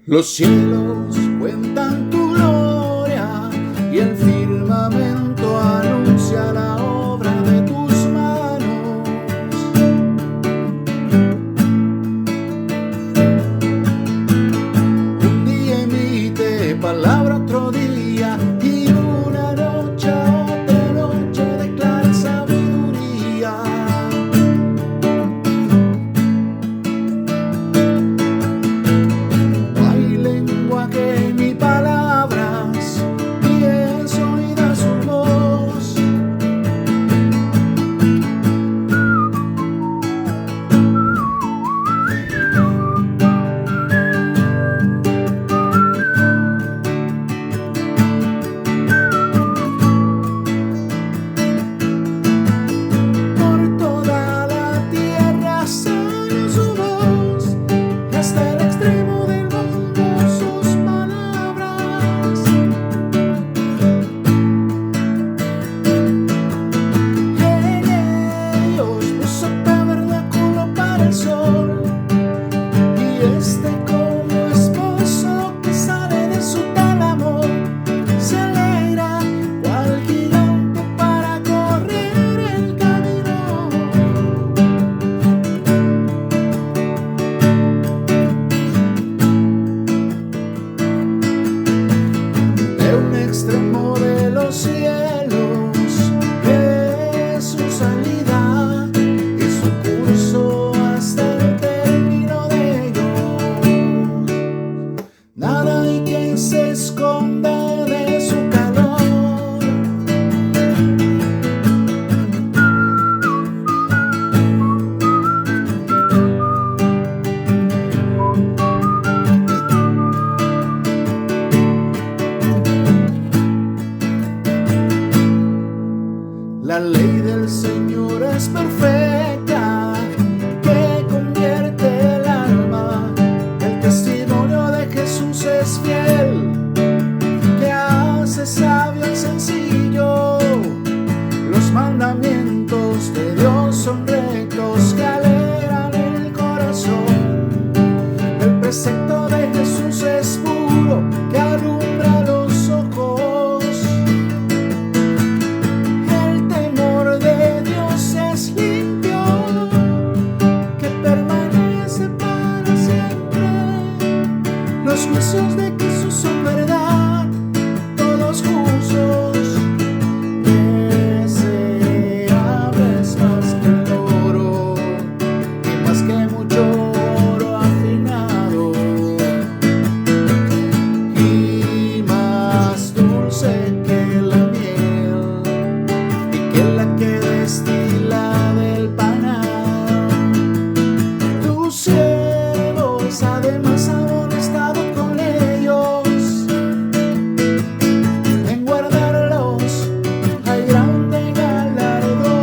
Los cielos cuentan tu gloria y el firmamento anuncia la obra de tus manos. Un día emite palabra, otro día, y una noche a otra noche declara sabiduría. No hay lenguaje ni palabras, ni es oída su voz. Por toda la tierra sale su voz, y hasta el extremo del mundo sus palabras. En ellos puso tabernáculo para el sol, y este como esposo que sale de su tálamo se alegra cual gigante para correr el camino. De un extremo de los cielos es su salida y su curso hasta el término de ellos. Nada hay quien se esconda de su calor. La ley del Señor es perfecta, que convierte el alma. El testimonio de Jesús es fiel, que hace sabio al sencillo. Los mandamientos de Dios son rectos, que alegran el corazón. El precepto de Jesús es puro, que alumbra los ojos. El temor de Dios es limpio, que permanece para siempre. Los juicios de Jesús son verdad, todos justos. Deseable es más que el oro, y más que mucho oro afinado, y más dulce que la miel, y que la que destila del panal. Tus siervos además han estado con ellos, en guardarlos hay grande galardón.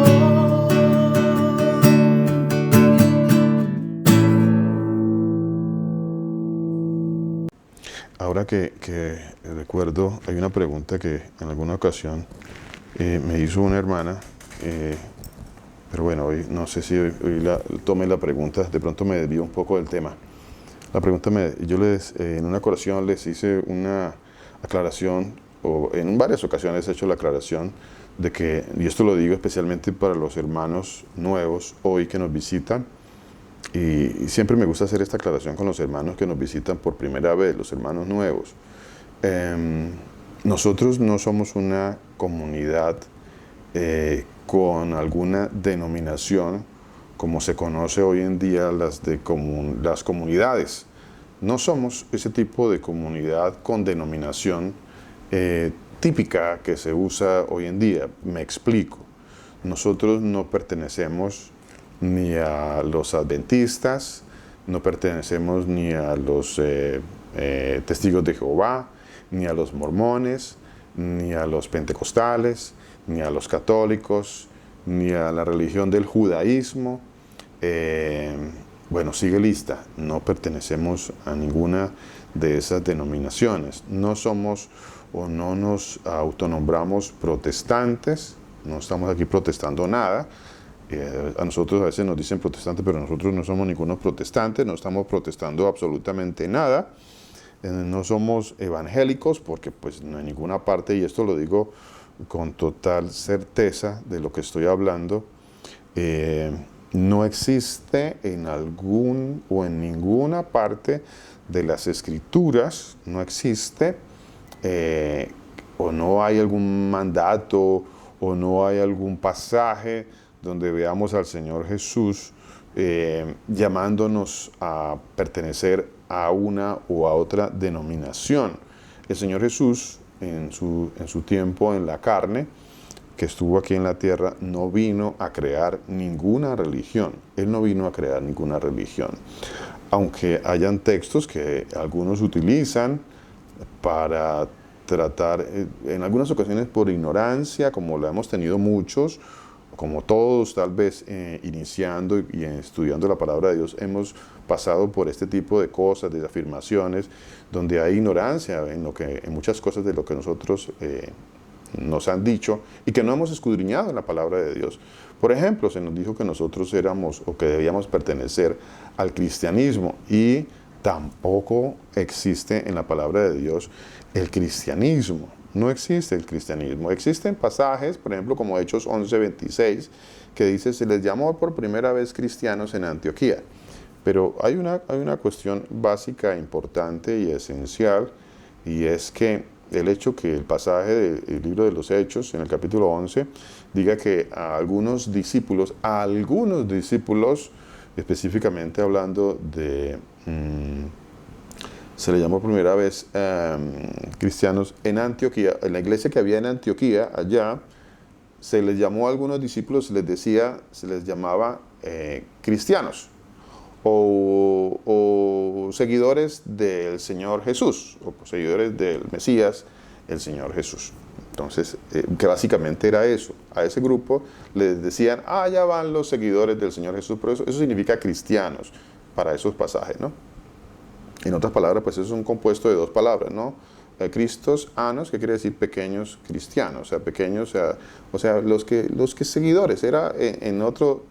Ahora que recuerdo, hay una pregunta que en alguna ocasión me hizo una hermana, pero bueno, hoy no sé si hoy tome la pregunta, de pronto me desvío un poco del tema. La pregunta, en una ocasión les hice una aclaración, o en varias ocasiones he hecho la aclaración de que, y esto lo digo especialmente para los hermanos nuevos hoy que nos visitan, y siempre me gusta hacer esta aclaración con los hermanos que nos visitan por primera vez, los hermanos nuevos. Nosotros no somos una comunidad con alguna denominación como se conoce hoy en día las comunidades. No somos ese tipo de comunidad con denominación típica que se usa hoy en día. Me explico. Nosotros no pertenecemos ni a los adventistas, no pertenecemos ni a los testigos de Jehová, ni a los mormones, ni a los pentecostales, ni a los católicos, ni a la religión del judaísmo. Bueno, sigue lista. No pertenecemos a ninguna de esas denominaciones. No somos o no nos autonombramos protestantes, no estamos aquí protestando nada. A nosotros a veces nos dicen protestantes, pero nosotros no somos ningunos protestantes, no estamos protestando absolutamente nada. no somos evangélicos, porque pues no en ninguna parte, y esto lo digo con total certeza de lo que estoy hablando, no existe en algún o en ninguna parte de las Escrituras, no existe, o no hay algún mandato, o no hay algún pasaje donde veamos al Señor Jesús llamándonos a pertenecer a una o a otra denominación. El Señor Jesús, en su tiempo en la carne, que estuvo aquí en la tierra, no vino a crear ninguna religión. Él no vino a crear ninguna religión. Aunque hayan textos que algunos utilizan para tratar, en algunas ocasiones por ignorancia, como lo hemos tenido muchos, como todos tal vez iniciando y estudiando la palabra de Dios, hemos pasado por este tipo de cosas, de afirmaciones, donde hay ignorancia en muchas cosas de lo que nosotros nos han dicho y que no hemos escudriñado en la palabra de Dios. Por ejemplo, se nos dijo que nosotros éramos o que debíamos pertenecer al cristianismo, y tampoco existe en la palabra de Dios el cristianismo. No existe el cristianismo. Existen pasajes, por ejemplo, como Hechos 11:26, que dice: se les llamó por primera vez cristianos en Antioquía. Pero hay una cuestión básica, importante y esencial, y es que el hecho que el pasaje del libro de los Hechos, en el capítulo 11, diga que a algunos discípulos, específicamente hablando de... se le llamó por primera vez cristianos en Antioquía, en la iglesia que había en Antioquía, allá, se les llamó a algunos discípulos, se les llamaba cristianos, o seguidores del Señor Jesús, o seguidores del Mesías, el Señor Jesús. Entonces, que básicamente era eso. A ese grupo les decían: ya van los seguidores del Señor Jesús, pero eso significa cristianos para esos pasajes, ¿no? En otras palabras, pues eso es un compuesto de dos palabras, ¿no? Cristos anos, que quiere decir pequeños cristianos, o sea, pequeños, o sea, los que seguidores, era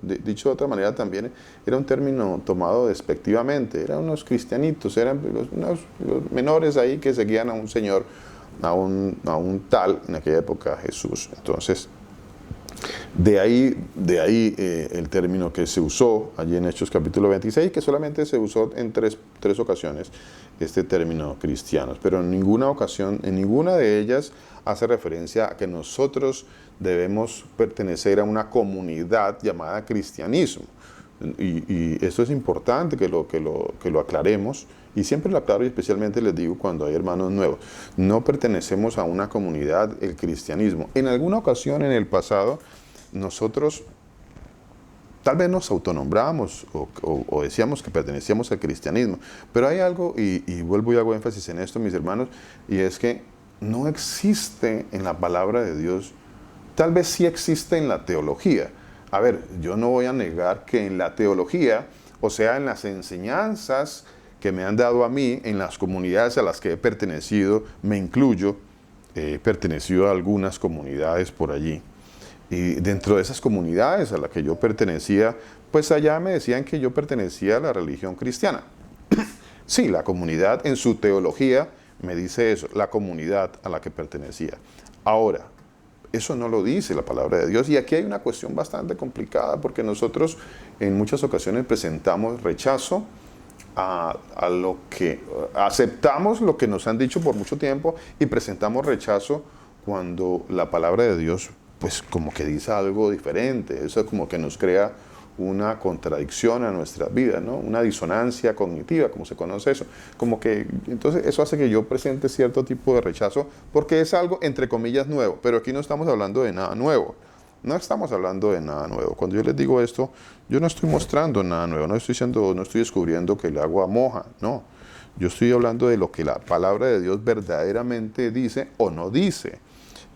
dicho de otra manera también, era un término tomado despectivamente, eran unos cristianitos, eran los menores ahí que seguían a un señor, a un tal, en aquella época, Jesús. Entonces, de ahí el término que se usó allí en Hechos capítulo 26, que solamente se usó en tres ocasiones, este término cristianos, pero en ninguna ocasión, en ninguna de ellas hace referencia a que nosotros debemos pertenecer a una comunidad llamada cristianismo. Y esto es importante que lo aclaremos, y siempre lo aclaro, y especialmente les digo cuando hay hermanos nuevos: no pertenecemos a una comunidad, el cristianismo. En alguna ocasión en el pasado, nosotros tal vez nos autonombramos o decíamos que pertenecíamos al cristianismo, pero hay algo, y vuelvo y hago énfasis en esto, mis hermanos, y es que no existe en la palabra de Dios. Tal vez sí existe en la teología. A ver, yo no voy a negar que en la teología, o sea, en las enseñanzas que me han dado a mí, en las comunidades a las que he pertenecido, me incluyo, he pertenecido a algunas comunidades por allí. Y dentro de esas comunidades a las que yo pertenecía, pues allá me decían que yo pertenecía a la religión cristiana. Sí, la comunidad en su teología me dice eso, la comunidad a la que pertenecía. Ahora, eso no lo dice la palabra de Dios, y aquí hay una cuestión bastante complicada, porque nosotros en muchas ocasiones presentamos rechazo a lo que aceptamos, lo que nos han dicho por mucho tiempo, y presentamos rechazo cuando la palabra de Dios pues como que dice algo diferente. Eso como que nos crea una contradicción a nuestras vidas, ¿no? Una disonancia cognitiva, como se conoce eso. Como que, entonces eso hace que yo presente cierto tipo de rechazo, porque es algo entre comillas nuevo, pero aquí no estamos hablando de nada nuevo. No estamos hablando de nada nuevo. Cuando yo les digo esto, yo no estoy mostrando nada nuevo, no estoy descubriendo que el agua moja, no. Yo estoy hablando de lo que la palabra de Dios verdaderamente dice o no dice.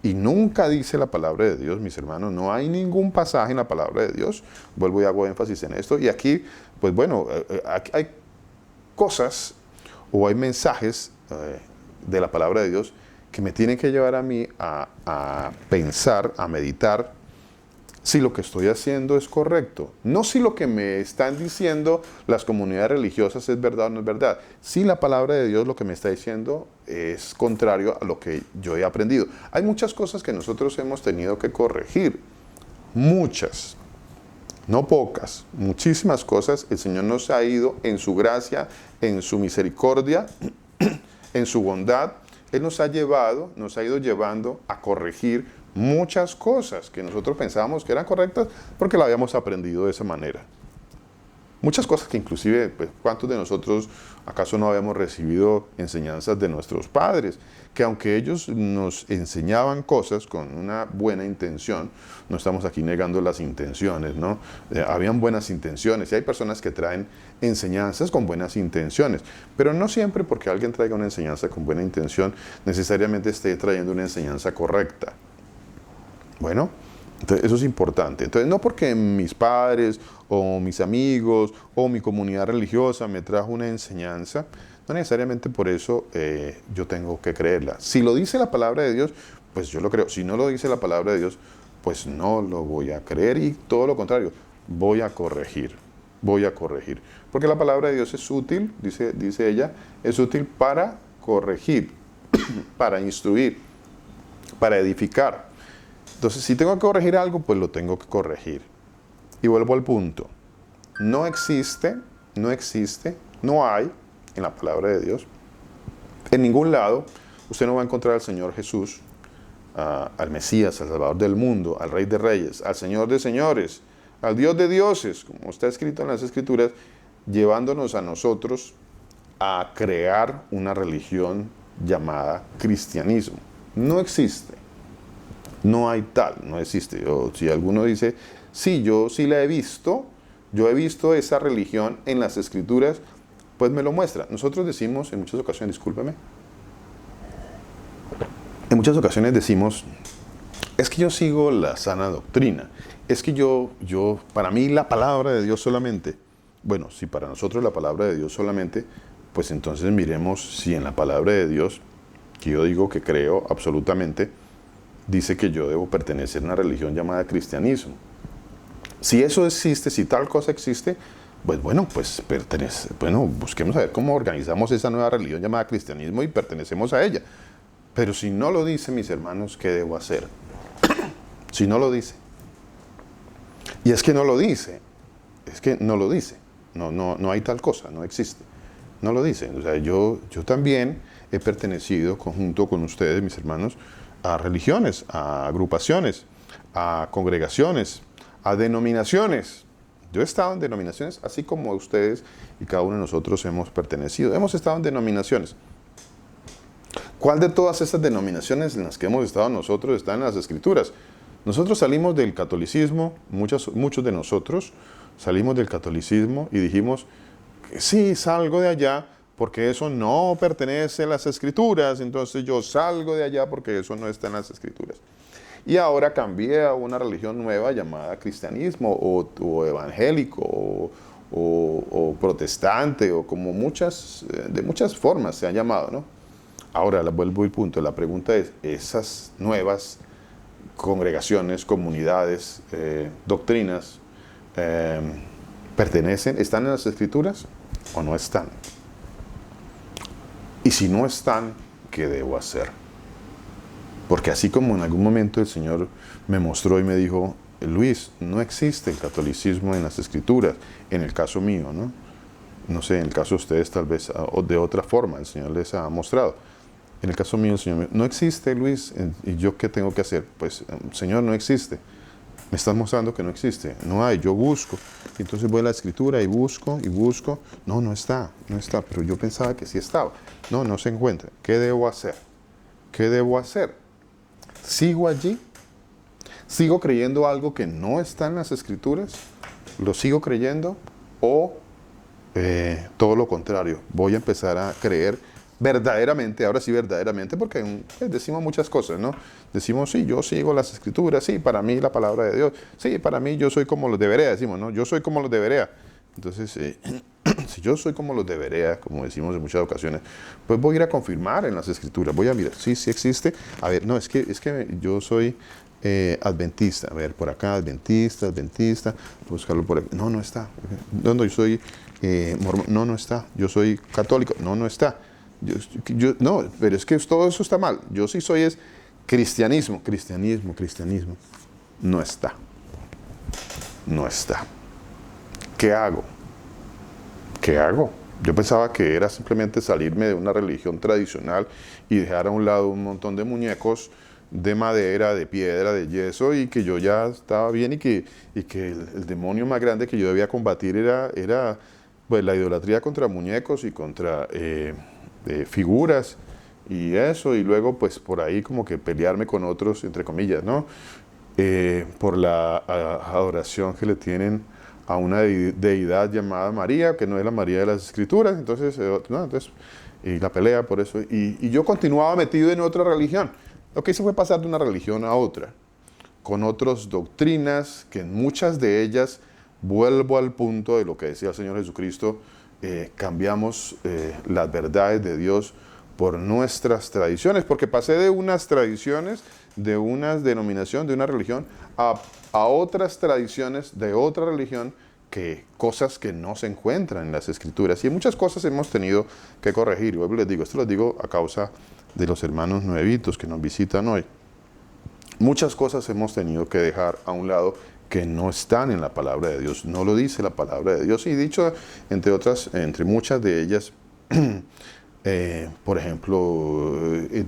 Y nunca dice la palabra de Dios, mis hermanos, no hay ningún pasaje en la palabra de Dios, vuelvo y hago énfasis en esto, y aquí, pues bueno, hay cosas o hay mensajes de la palabra de Dios que me tienen que llevar a mí a pensar, a meditar, si lo que estoy haciendo es correcto, no si lo que me están diciendo las comunidades religiosas es verdad o no es verdad, si la palabra de Dios lo que me está diciendo es contrario a lo que yo he aprendido. Hay muchas cosas que nosotros hemos tenido que corregir, muchas, no pocas, muchísimas cosas. El Señor nos ha ido en su gracia, en su misericordia, en su bondad. Él nos ha ido llevando a corregir muchas cosas que nosotros pensábamos que eran correctas porque la habíamos aprendido de esa manera. Muchas cosas que inclusive, pues, ¿cuántos de nosotros acaso no habíamos recibido enseñanzas de nuestros padres? Que aunque ellos nos enseñaban cosas con una buena intención, no estamos aquí negando las intenciones, ¿no? Habían buenas intenciones y hay personas que traen enseñanzas con buenas intenciones, pero no siempre porque alguien traiga una enseñanza con buena intención, necesariamente esté trayendo una enseñanza correcta. Bueno, entonces eso es importante. Entonces, no porque mis padres o mis amigos o mi comunidad religiosa me trajo una enseñanza, no necesariamente por eso yo tengo que creerla. Si lo dice la palabra de Dios, pues yo lo creo. Si no lo dice la palabra de Dios, pues no lo voy a creer y todo lo contrario, voy a corregir. Porque la palabra de Dios es útil, dice ella, es útil para corregir, para instruir, para edificar. Entonces, si tengo que corregir algo, pues lo tengo que corregir. Y vuelvo al punto. No hay en la palabra de Dios, en ningún lado, usted no va a encontrar al Señor Jesús, al Mesías, al Salvador del mundo, al Rey de Reyes, al Señor de Señores, al Dios de Dioses, como está escrito en las Escrituras, llevándonos a nosotros a crear una religión llamada cristianismo. No existe. No hay tal, no existe. O si alguno dice, sí, yo sí la he visto, yo he visto esa religión en las Escrituras, pues me lo muestra. Nosotros decimos en muchas ocasiones, discúlpeme, en muchas ocasiones decimos, es que yo sigo la sana doctrina, es que para mí la palabra de Dios solamente. Bueno, si para nosotros la palabra de Dios solamente, pues entonces miremos si en la palabra de Dios, que yo digo que creo absolutamente, dice que yo debo pertenecer a una religión llamada cristianismo. Si eso existe, si tal cosa existe, pues busquemos a ver cómo organizamos esa nueva religión llamada cristianismo y pertenecemos a ella. Pero si no lo dice, mis hermanos, ¿qué debo hacer? Si no lo dice. Y es que no lo dice. No hay tal cosa, no existe. No lo dice. O sea, yo también he pertenecido, junto con ustedes, mis hermanos, a religiones, a agrupaciones, a congregaciones, a denominaciones. Yo he estado en denominaciones, así como ustedes y cada uno de nosotros hemos pertenecido. Hemos estado en denominaciones. ¿Cuál de todas esas denominaciones en las que hemos estado nosotros está en las Escrituras? Nosotros salimos del catolicismo, muchos de nosotros salimos del catolicismo y dijimos, sí, salgo de allá, porque eso no pertenece a las Escrituras, entonces yo salgo de allá porque eso no está en las Escrituras. Y ahora cambié a una religión nueva llamada cristianismo o evangélico o protestante o como de muchas formas se han llamado, ¿no? Ahora vuelvo al punto, la pregunta es, ¿esas nuevas congregaciones, comunidades, doctrinas, están en las Escrituras o no están? Y si no están, ¿qué debo hacer? Porque así como en algún momento el Señor me mostró y me dijo, Luis, no existe el catolicismo en las Escrituras, en el caso mío, ¿no? No sé, en el caso de ustedes tal vez o de otra forma, el Señor les ha mostrado. En el caso mío, el Señor me dijo, no existe, Luis, ¿y yo qué tengo que hacer? Pues, Señor, no existe. Me estás mostrando que no existe, no hay, yo busco. Entonces voy a la Escritura y busco, no está, pero yo pensaba que sí estaba. No se encuentra. ¿Qué debo hacer? ¿Sigo allí? ¿Sigo creyendo algo que no está en las Escrituras? ¿Lo sigo creyendo? ¿O todo lo contrario? Voy a empezar a creer verdaderamente, ahora sí verdaderamente, porque decimos muchas cosas, ¿no? Decimos, sí, yo sigo las Escrituras, sí, para mí la palabra de Dios, sí, para mí yo soy como los de Berea, decimos, ¿no? Yo soy como los de Berea. Entonces, si yo soy como los de Berea, como decimos en muchas ocasiones, pues voy a ir a confirmar en las Escrituras, voy a mirar, sí existe. A ver, no, es que yo soy adventista. A ver, por acá, adventista, buscarlo por aquí. No, no está. No, yo soy mormón. No, no está. Yo soy católico. No, no está. No, pero es que todo eso está mal. Yo sí soy cristianismo. No está. No está. ¿Qué hago? Yo pensaba que era simplemente salirme de una religión tradicional y dejar a un lado un montón de muñecos de madera, de piedra, de yeso, y que yo ya estaba bien, y que el demonio más grande que yo debía combatir era pues, la idolatría contra muñecos y contra figuras y eso, y luego pues por ahí como que pelearme con otros, entre comillas, ¿no? Por la adoración que le tienen a una deidad llamada María, que no es la María de las Escrituras. Entonces, y la pelea por eso, y yo continuaba metido en otra religión. Lo que hice fue pasar de una religión a otra, con otras doctrinas, que en muchas de ellas, vuelvo al punto de lo que decía el Señor Jesucristo, cambiamos las verdades de Dios por nuestras tradiciones, porque pasé de unas tradiciones, de una denominación, de una religión, a otras tradiciones de otra religión, que cosas que no se encuentran en las Escrituras. Y muchas cosas hemos tenido que corregir. Y luego les digo, esto lo digo a causa de los hermanos nuevitos que nos visitan hoy. Muchas cosas hemos tenido que dejar a un lado que no están en la palabra de Dios. No lo dice la palabra de Dios. Y dicho, entre muchas de ellas, por ejemplo,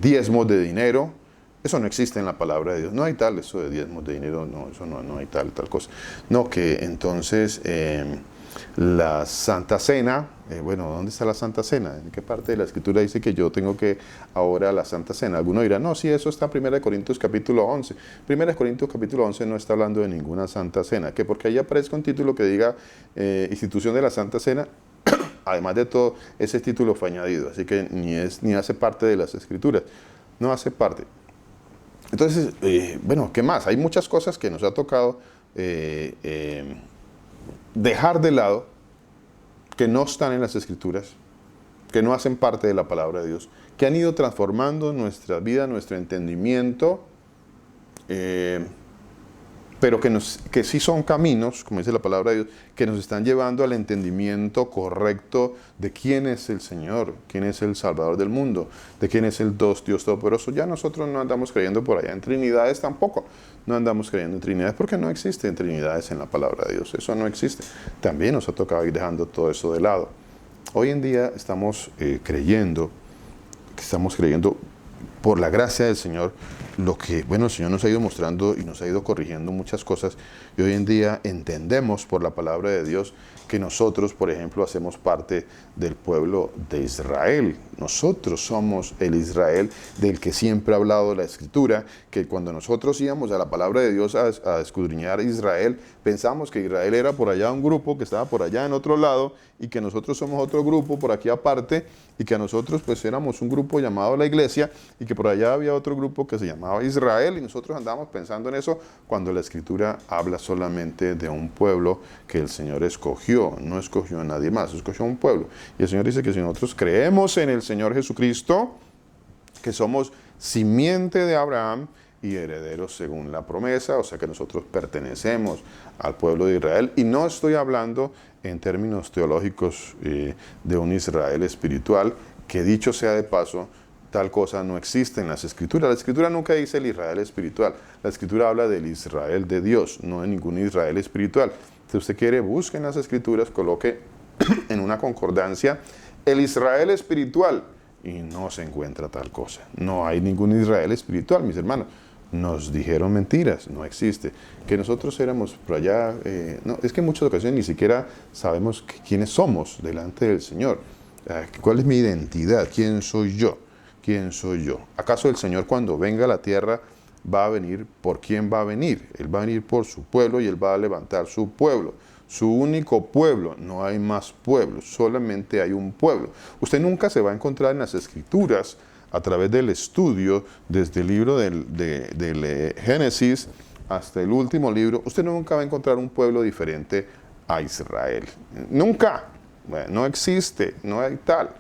diezmos de dinero. Eso no existe en la palabra de Dios. No hay tal, eso de diezmos de dinero, no, eso no hay tal cosa. No, que entonces la Santa Cena, bueno, ¿dónde está la Santa Cena? ¿En qué parte de la Escritura dice que yo tengo que ahora la Santa Cena? Alguno dirá, no, sí, eso está en 1 Corintios capítulo 11. 1 Corintios capítulo 11 no está hablando de ninguna Santa Cena, que porque ahí aparezca un título que diga institución de la Santa Cena, además de todo, ese título fue añadido, así que ni hace parte de las Escrituras, no hace parte. Entonces, bueno, ¿qué más? Hay muchas cosas que nos ha tocado dejar de lado, que no están en las Escrituras, que no hacen parte de la palabra de Dios, que han ido transformando nuestra vida, nuestro entendimiento, pero que sí son caminos, como dice la palabra de Dios, que nos están llevando al entendimiento correcto de quién es el Señor, quién es el Salvador del mundo, de quién es el Dios Todopoderoso. Ya nosotros no andamos creyendo por allá en Trinidades tampoco, no andamos creyendo en Trinidades porque no existen Trinidades en la palabra de Dios, eso no existe. También nos ha tocado ir dejando todo eso de lado. Hoy en día estamos creyendo por la gracia del Señor, lo que, bueno, el Señor nos ha ido mostrando y nos ha ido corrigiendo muchas cosas, y hoy en día entendemos por la palabra de Dios que nosotros, por ejemplo, hacemos parte del pueblo de Israel. Nosotros somos el Israel del que siempre ha hablado la Escritura, que cuando nosotros íbamos a la palabra de Dios a escudriñar Israel, pensamos que Israel era por allá un grupo que estaba por allá en otro lado, y que nosotros somos otro grupo por aquí aparte, y que nosotros pues éramos un grupo llamado la Iglesia, y que por allá había otro grupo que se llamaba Israel, y nosotros andábamos pensando en eso, cuando la Escritura habla solamente de un pueblo que el Señor escogió, no escogió a nadie más, escogió a un pueblo. Y el Señor dice que si nosotros creemos en el Señor Jesucristo, que somos simiente de Abraham y herederos según la promesa, o sea que nosotros pertenecemos al pueblo de Israel, y no estoy hablando en términos teológicos de un Israel espiritual, que dicho sea de paso, tal cosa no existe en las Escrituras. La Escritura nunca dice el Israel espiritual. La Escritura habla del Israel de Dios, no de ningún Israel espiritual. Si usted quiere, busque en las Escrituras, coloque en una concordancia el Israel espiritual, y no se encuentra tal cosa. No hay ningún Israel espiritual, mis hermanos. Nos dijeron mentiras, no existe. Que nosotros éramos por allá, no, es que en muchas ocasiones ni siquiera sabemos quiénes somos delante del Señor. ¿Cuál es mi identidad? ¿Quién soy yo? ¿Quién soy yo? ¿Acaso el Señor, cuando venga a la tierra, va a venir por quién va a venir? Él va a venir por su pueblo, y Él va a levantar su pueblo, su único pueblo. No hay más pueblos, solamente hay un pueblo. Usted nunca se va a encontrar en las Escrituras, a través del estudio, desde el libro del Génesis hasta el último libro, usted nunca va a encontrar un pueblo diferente a Israel. Nunca. Bueno, no existe, no hay tal.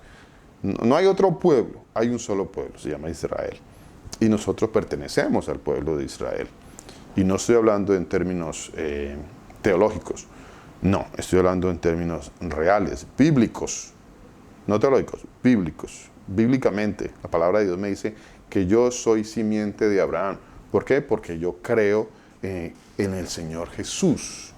No hay otro pueblo, hay un solo pueblo, se llama Israel. Y nosotros pertenecemos al pueblo de Israel. Y no estoy hablando en términos teológicos, no, estoy hablando en términos reales, bíblicos, no teológicos, bíblicos. Bíblicamente, la palabra de Dios me dice que yo soy simiente de Abraham. ¿Por qué? Porque yo creo en el Señor Jesús.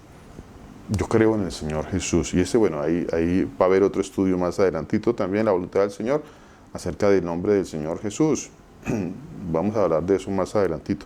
Yo creo en el Señor Jesús. Y bueno, ahí va a haber otro estudio más adelantito también, la voluntad del Señor, acerca del nombre del Señor Jesús. Vamos a hablar de eso más adelantito.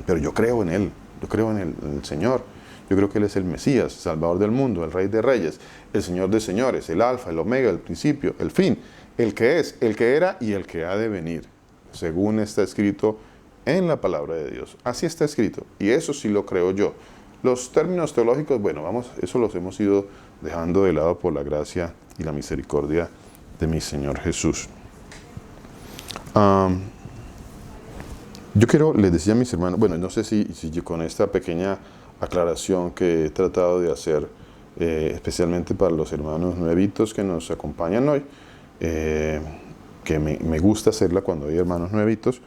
Pero yo creo en Él, yo creo en el Señor. Yo creo que Él es el Mesías, Salvador del mundo, el Rey de Reyes, el Señor de señores, el Alfa, el Omega, el principio, el fin, el que es, el que era y el que ha de venir, según está escrito en la palabra de Dios. Así está escrito, y eso sí lo creo yo. Los términos teológicos, bueno, eso los hemos ido dejando de lado por la gracia y la misericordia de mi Señor Jesús. Yo les decía a mis hermanos, bueno, no sé si yo con esta pequeña aclaración que he tratado de hacer, especialmente para los hermanos nuevitos que nos acompañan hoy, que me gusta hacerla cuando hay hermanos nuevitos,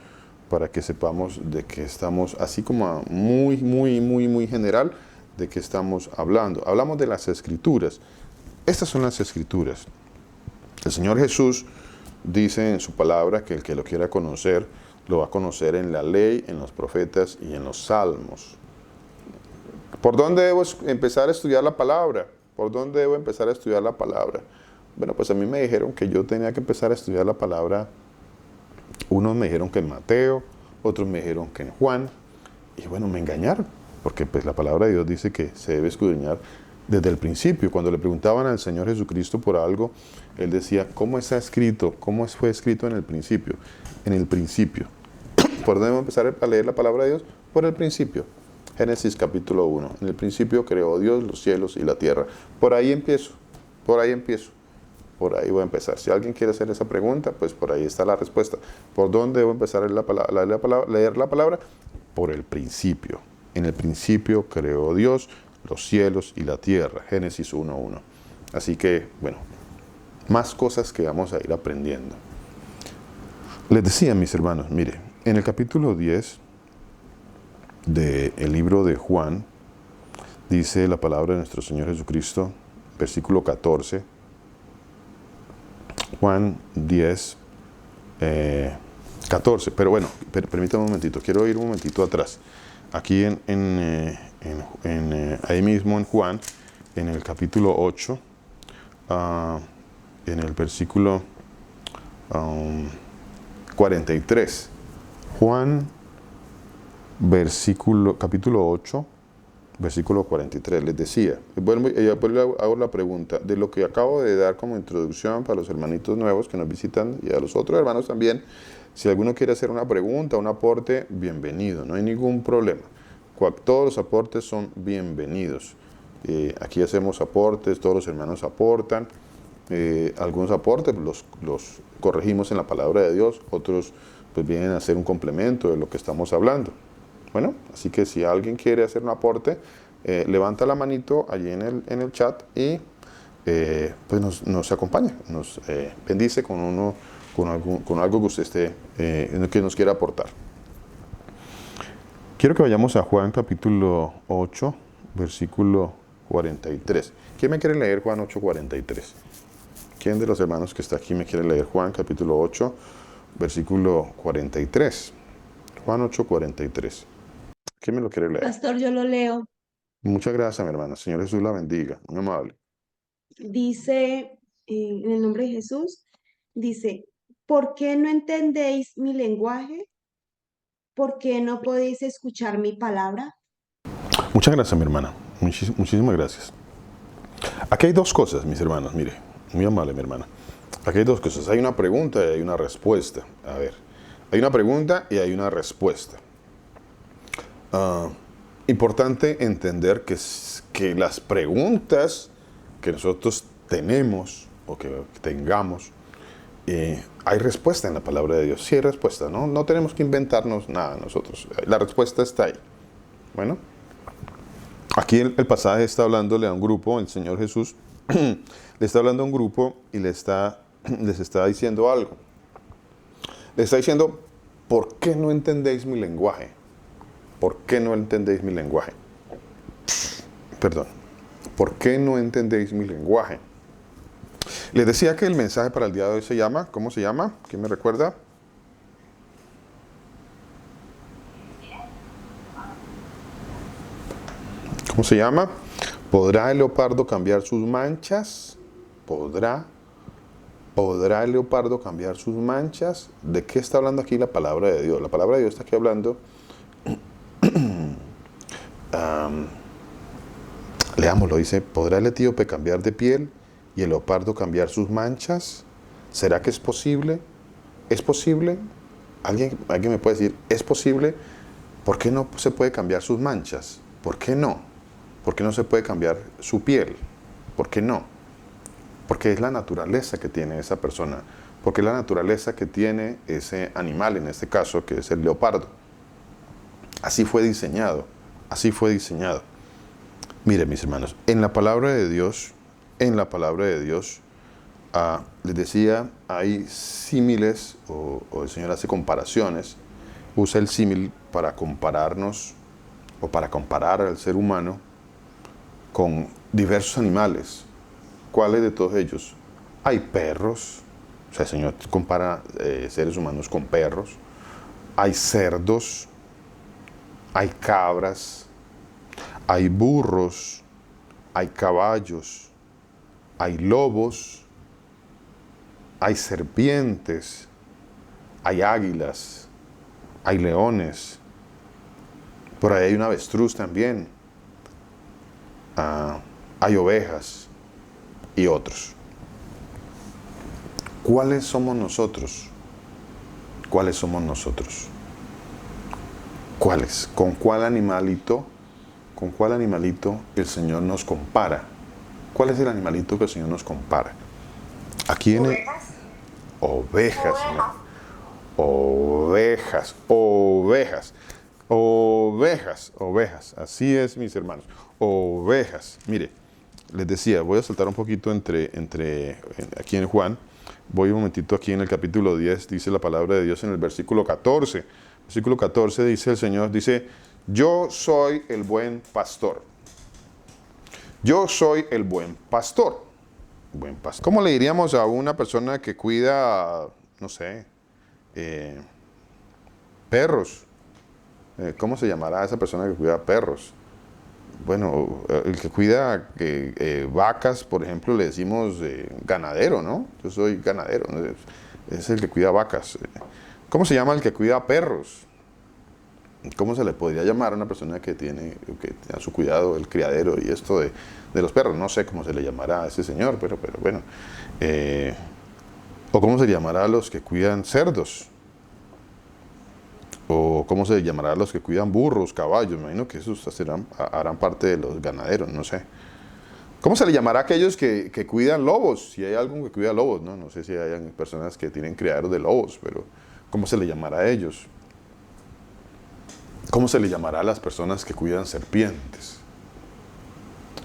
para que sepamos de que estamos, así como muy general, de que estamos hablando. Hablamos de las Escrituras. Estas son las Escrituras. El Señor Jesús dice en su palabra que el que lo quiera conocer, lo va a conocer en la ley, en los profetas y en los salmos. ¿Por dónde debo empezar a estudiar la palabra? ¿Por dónde debo empezar a estudiar la palabra? Bueno, pues a mí me dijeron que yo tenía que empezar a estudiar la palabra. Unos me dijeron que en Mateo, otros me dijeron que en Juan. Y bueno, me engañaron, porque pues la palabra de Dios dice que se debe escudriñar desde el principio. Cuando le preguntaban al Señor Jesucristo por algo, Él decía, ¿cómo está escrito? ¿Cómo fue escrito en el principio? En el principio. ¿Por dónde debo empezar a leer la palabra de Dios? Por el principio. Génesis capítulo 1. En el principio creó Dios los cielos y la tierra. Por ahí empiezo. Por ahí voy a empezar. Si alguien quiere hacer esa pregunta, pues por ahí está la respuesta. ¿Por dónde debo empezar a leer la palabra? Por el principio. En el principio creó Dios los cielos y la tierra. Génesis 1:1. Así que, bueno, más cosas que vamos a ir aprendiendo. Les decía, mis hermanos, mire, en el capítulo 10 del libro de Juan, dice la palabra de nuestro Señor Jesucristo, versículo 14, Juan 10, 14, pero bueno, permítame un momentito, quiero ir un momentito atrás. Aquí ahí mismo en Juan, en el capítulo 8, en el versículo 43. Juan, capítulo 8, versículo 43. Les decía, hago la pregunta, de lo que acabo de dar como introducción para los hermanitos nuevos que nos visitan y a los otros hermanos también, si alguno quiere hacer una pregunta, un aporte, bienvenido, no hay ningún problema. Todos los aportes son bienvenidos. Aquí hacemos aportes, todos los hermanos aportan. Algunos aportes los corregimos en la palabra de Dios, otros pues vienen a hacer un complemento de lo que estamos hablando. Bueno, así que si alguien quiere hacer un aporte, levanta la manito allí en el chat y pues nos acompaña, nos bendice con algo que usted que nos quiera aportar. Quiero que vayamos a Juan capítulo 8, versículo 43. ¿Quién me quiere leer Juan 8, 43? ¿Quién de los hermanos que está aquí me quiere leer Juan capítulo 8, versículo 43? Juan 8, 43. ¿Quién me lo quiere leer? Pastor, yo lo leo. Muchas gracias, mi hermana. Señor Jesús la bendiga. Muy amable. Dice, en el nombre de Jesús, dice, ¿por qué no entendéis mi lenguaje? ¿Por qué no podéis escuchar mi palabra? Muchas gracias, mi hermana. Muchísimas gracias. Aquí hay dos cosas, mis hermanos. Mire, muy amable, mi hermana. Aquí hay dos cosas. Hay una pregunta y hay una respuesta. A ver, hay una pregunta y hay una respuesta. Importante entender que las preguntas que nosotros tenemos o que tengamos, hay respuesta en la palabra de Dios. Sí hay respuesta, ¿no? No tenemos que inventarnos nada nosotros. La respuesta está ahí. Bueno, aquí el pasaje está hablándole a un grupo, el Señor Jesús le está hablando a un grupo y les está diciendo algo. Le está diciendo, ¿por qué no entendéis mi lenguaje? ¿por qué no entendéis mi lenguaje? Perdón. ¿Por qué no entendéis mi lenguaje? Les decía que el mensaje para el día de hoy se llama, ¿cómo se llama? ¿Quién me recuerda? ¿Cómo se llama? ¿Podrá el leopardo cambiar sus manchas? ¿Podrá el leopardo cambiar sus manchas? ¿De qué está hablando aquí la palabra de Dios? La palabra de Dios está aquí hablando. Leámoslo, dice, ¿podrá el etíope cambiar de piel y el leopardo cambiar sus manchas? ¿Será que es posible? ¿Es posible? ¿Alguien me puede decir, es posible? ¿Por qué no se puede cambiar sus manchas? ¿Por qué no? ¿Por qué no se puede cambiar su piel? ¿Por qué no? Porque es la naturaleza que tiene esa persona. Porque es la naturaleza que tiene ese animal, en este caso, que es el leopardo. Así fue diseñado. Así fue diseñado. Miren, mis hermanos, en la palabra de Dios, les decía, hay símiles, o el Señor hace comparaciones, usa el símil para compararnos, o para comparar al ser humano con diversos animales. ¿Cuáles de todos ellos? Hay perros, o sea, el Señor compara seres humanos con perros. Hay cerdos, hay cabras, hay burros, hay caballos, hay lobos, hay serpientes, hay águilas, hay leones. Por ahí hay un avestruz también. Hay ovejas y otros. ¿Cuáles somos nosotros? ¿Cuáles somos nosotros? ¿Cuáles? ¿Con cuál animalito el Señor nos compara? ¿Cuál es el animalito que el Señor nos compara? Aquí en ovejas, ovejas. Así es, mis hermanos. Ovejas. Mire, les decía, voy a saltar un poquito aquí en Juan. Voy un momentito aquí en el capítulo 10, dice la palabra de Dios en el versículo 14. Versículo 14 dice el Señor, dice, yo soy el buen pastor. Yo soy el buen pastor. Buen pastor. ¿Cómo le diríamos a una persona que cuida, no sé, perros? ¿Cómo se llamará a esa persona que cuida perros? Bueno, el que cuida vacas, por ejemplo, le decimos ganadero, ¿no? Yo soy ganadero, ¿no? Es el que cuida vacas. ¿Cómo se llama el que cuida perros? ¿Cómo se le podría llamar a una persona que tiene a su cuidado el criadero y esto de los perros? No sé cómo se le llamará a ese señor, pero bueno. ¿O cómo se llamará a los que cuidan cerdos? ¿O cómo se llamará a los que cuidan burros, caballos? Me imagino que esos harán parte de los ganaderos, no sé. ¿Cómo se le llamará a aquellos que cuidan lobos? Si hay alguien que cuida lobos, ¿no? No sé si hay personas que tienen criaderos de lobos, pero ¿cómo se le llamará a ellos? ¿Cómo se le llamará a las personas que cuidan serpientes?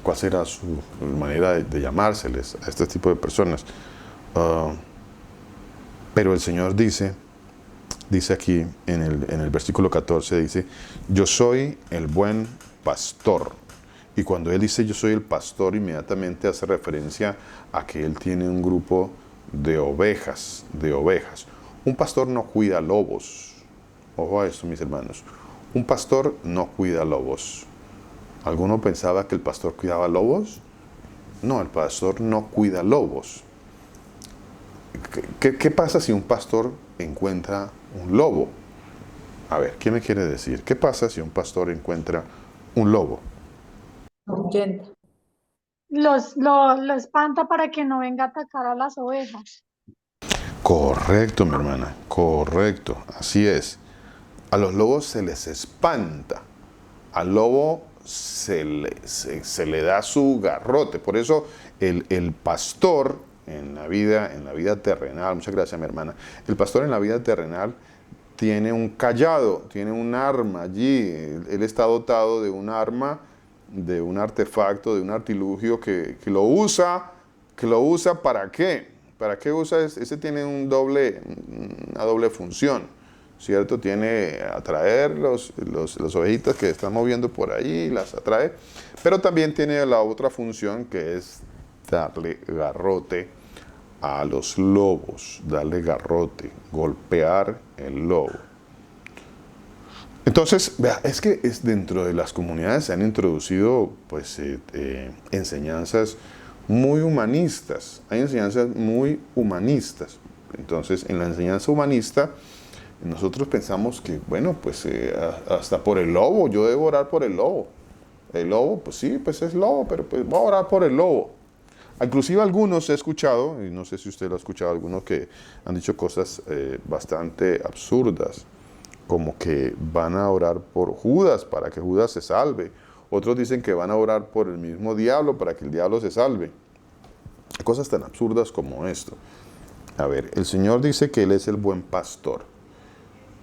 ¿Cuál será su manera de llamárseles a este tipo de personas? Pero el Señor dice aquí en el versículo 14, dice, yo soy el buen pastor. Y cuando Él dice yo soy el pastor, inmediatamente hace referencia a que Él tiene un grupo de ovejas. Un pastor no cuida lobos. Ojo a esto, mis hermanos. Un pastor no cuida lobos. ¿Alguno pensaba que el pastor cuidaba lobos? No, el pastor no cuida lobos. ¿Qué pasa si un pastor encuentra un lobo? A ver, ¿qué me quiere decir? ¿Qué pasa si un pastor encuentra un lobo? Ahuyenta. Lo espanta para que no venga a atacar a las ovejas. Correcto, mi hermana, correcto, así es. A los lobos se les espanta. Al lobo se le da su garrote. Por eso el pastor en la vida terrenal, muchas gracias mi hermana, el pastor en la vida terrenal tiene un cayado, tiene un arma allí. Él está dotado de un arma, de un artefacto, de un artilugio que lo usa ¿para qué? ¿Para qué usa? Ese tiene una doble función. ¿cierto? Tiene atraer las ovejitas que están moviendo por ahí, las atrae, pero también tiene la otra función que es darle garrote a los lobos, darle garrote, golpear el lobo. Entonces, vea, es que dentro de las comunidades se han introducido pues, enseñanzas muy humanistas. Hay enseñanzas muy humanistas. Entonces, en la enseñanza humanista, nosotros pensamos que, bueno, pues hasta por el lobo, yo debo orar por el lobo. El lobo, pues sí, pues es lobo, pero pues voy a orar por el lobo. Inclusive algunos he escuchado, y no sé si usted lo ha escuchado, algunos que han dicho cosas bastante absurdas, como que van a orar por Judas para que Judas se salve. Otros dicen que van a orar por el mismo diablo para que el diablo se salve. Cosas tan absurdas como esto. A ver, el Señor dice que Él es el buen pastor.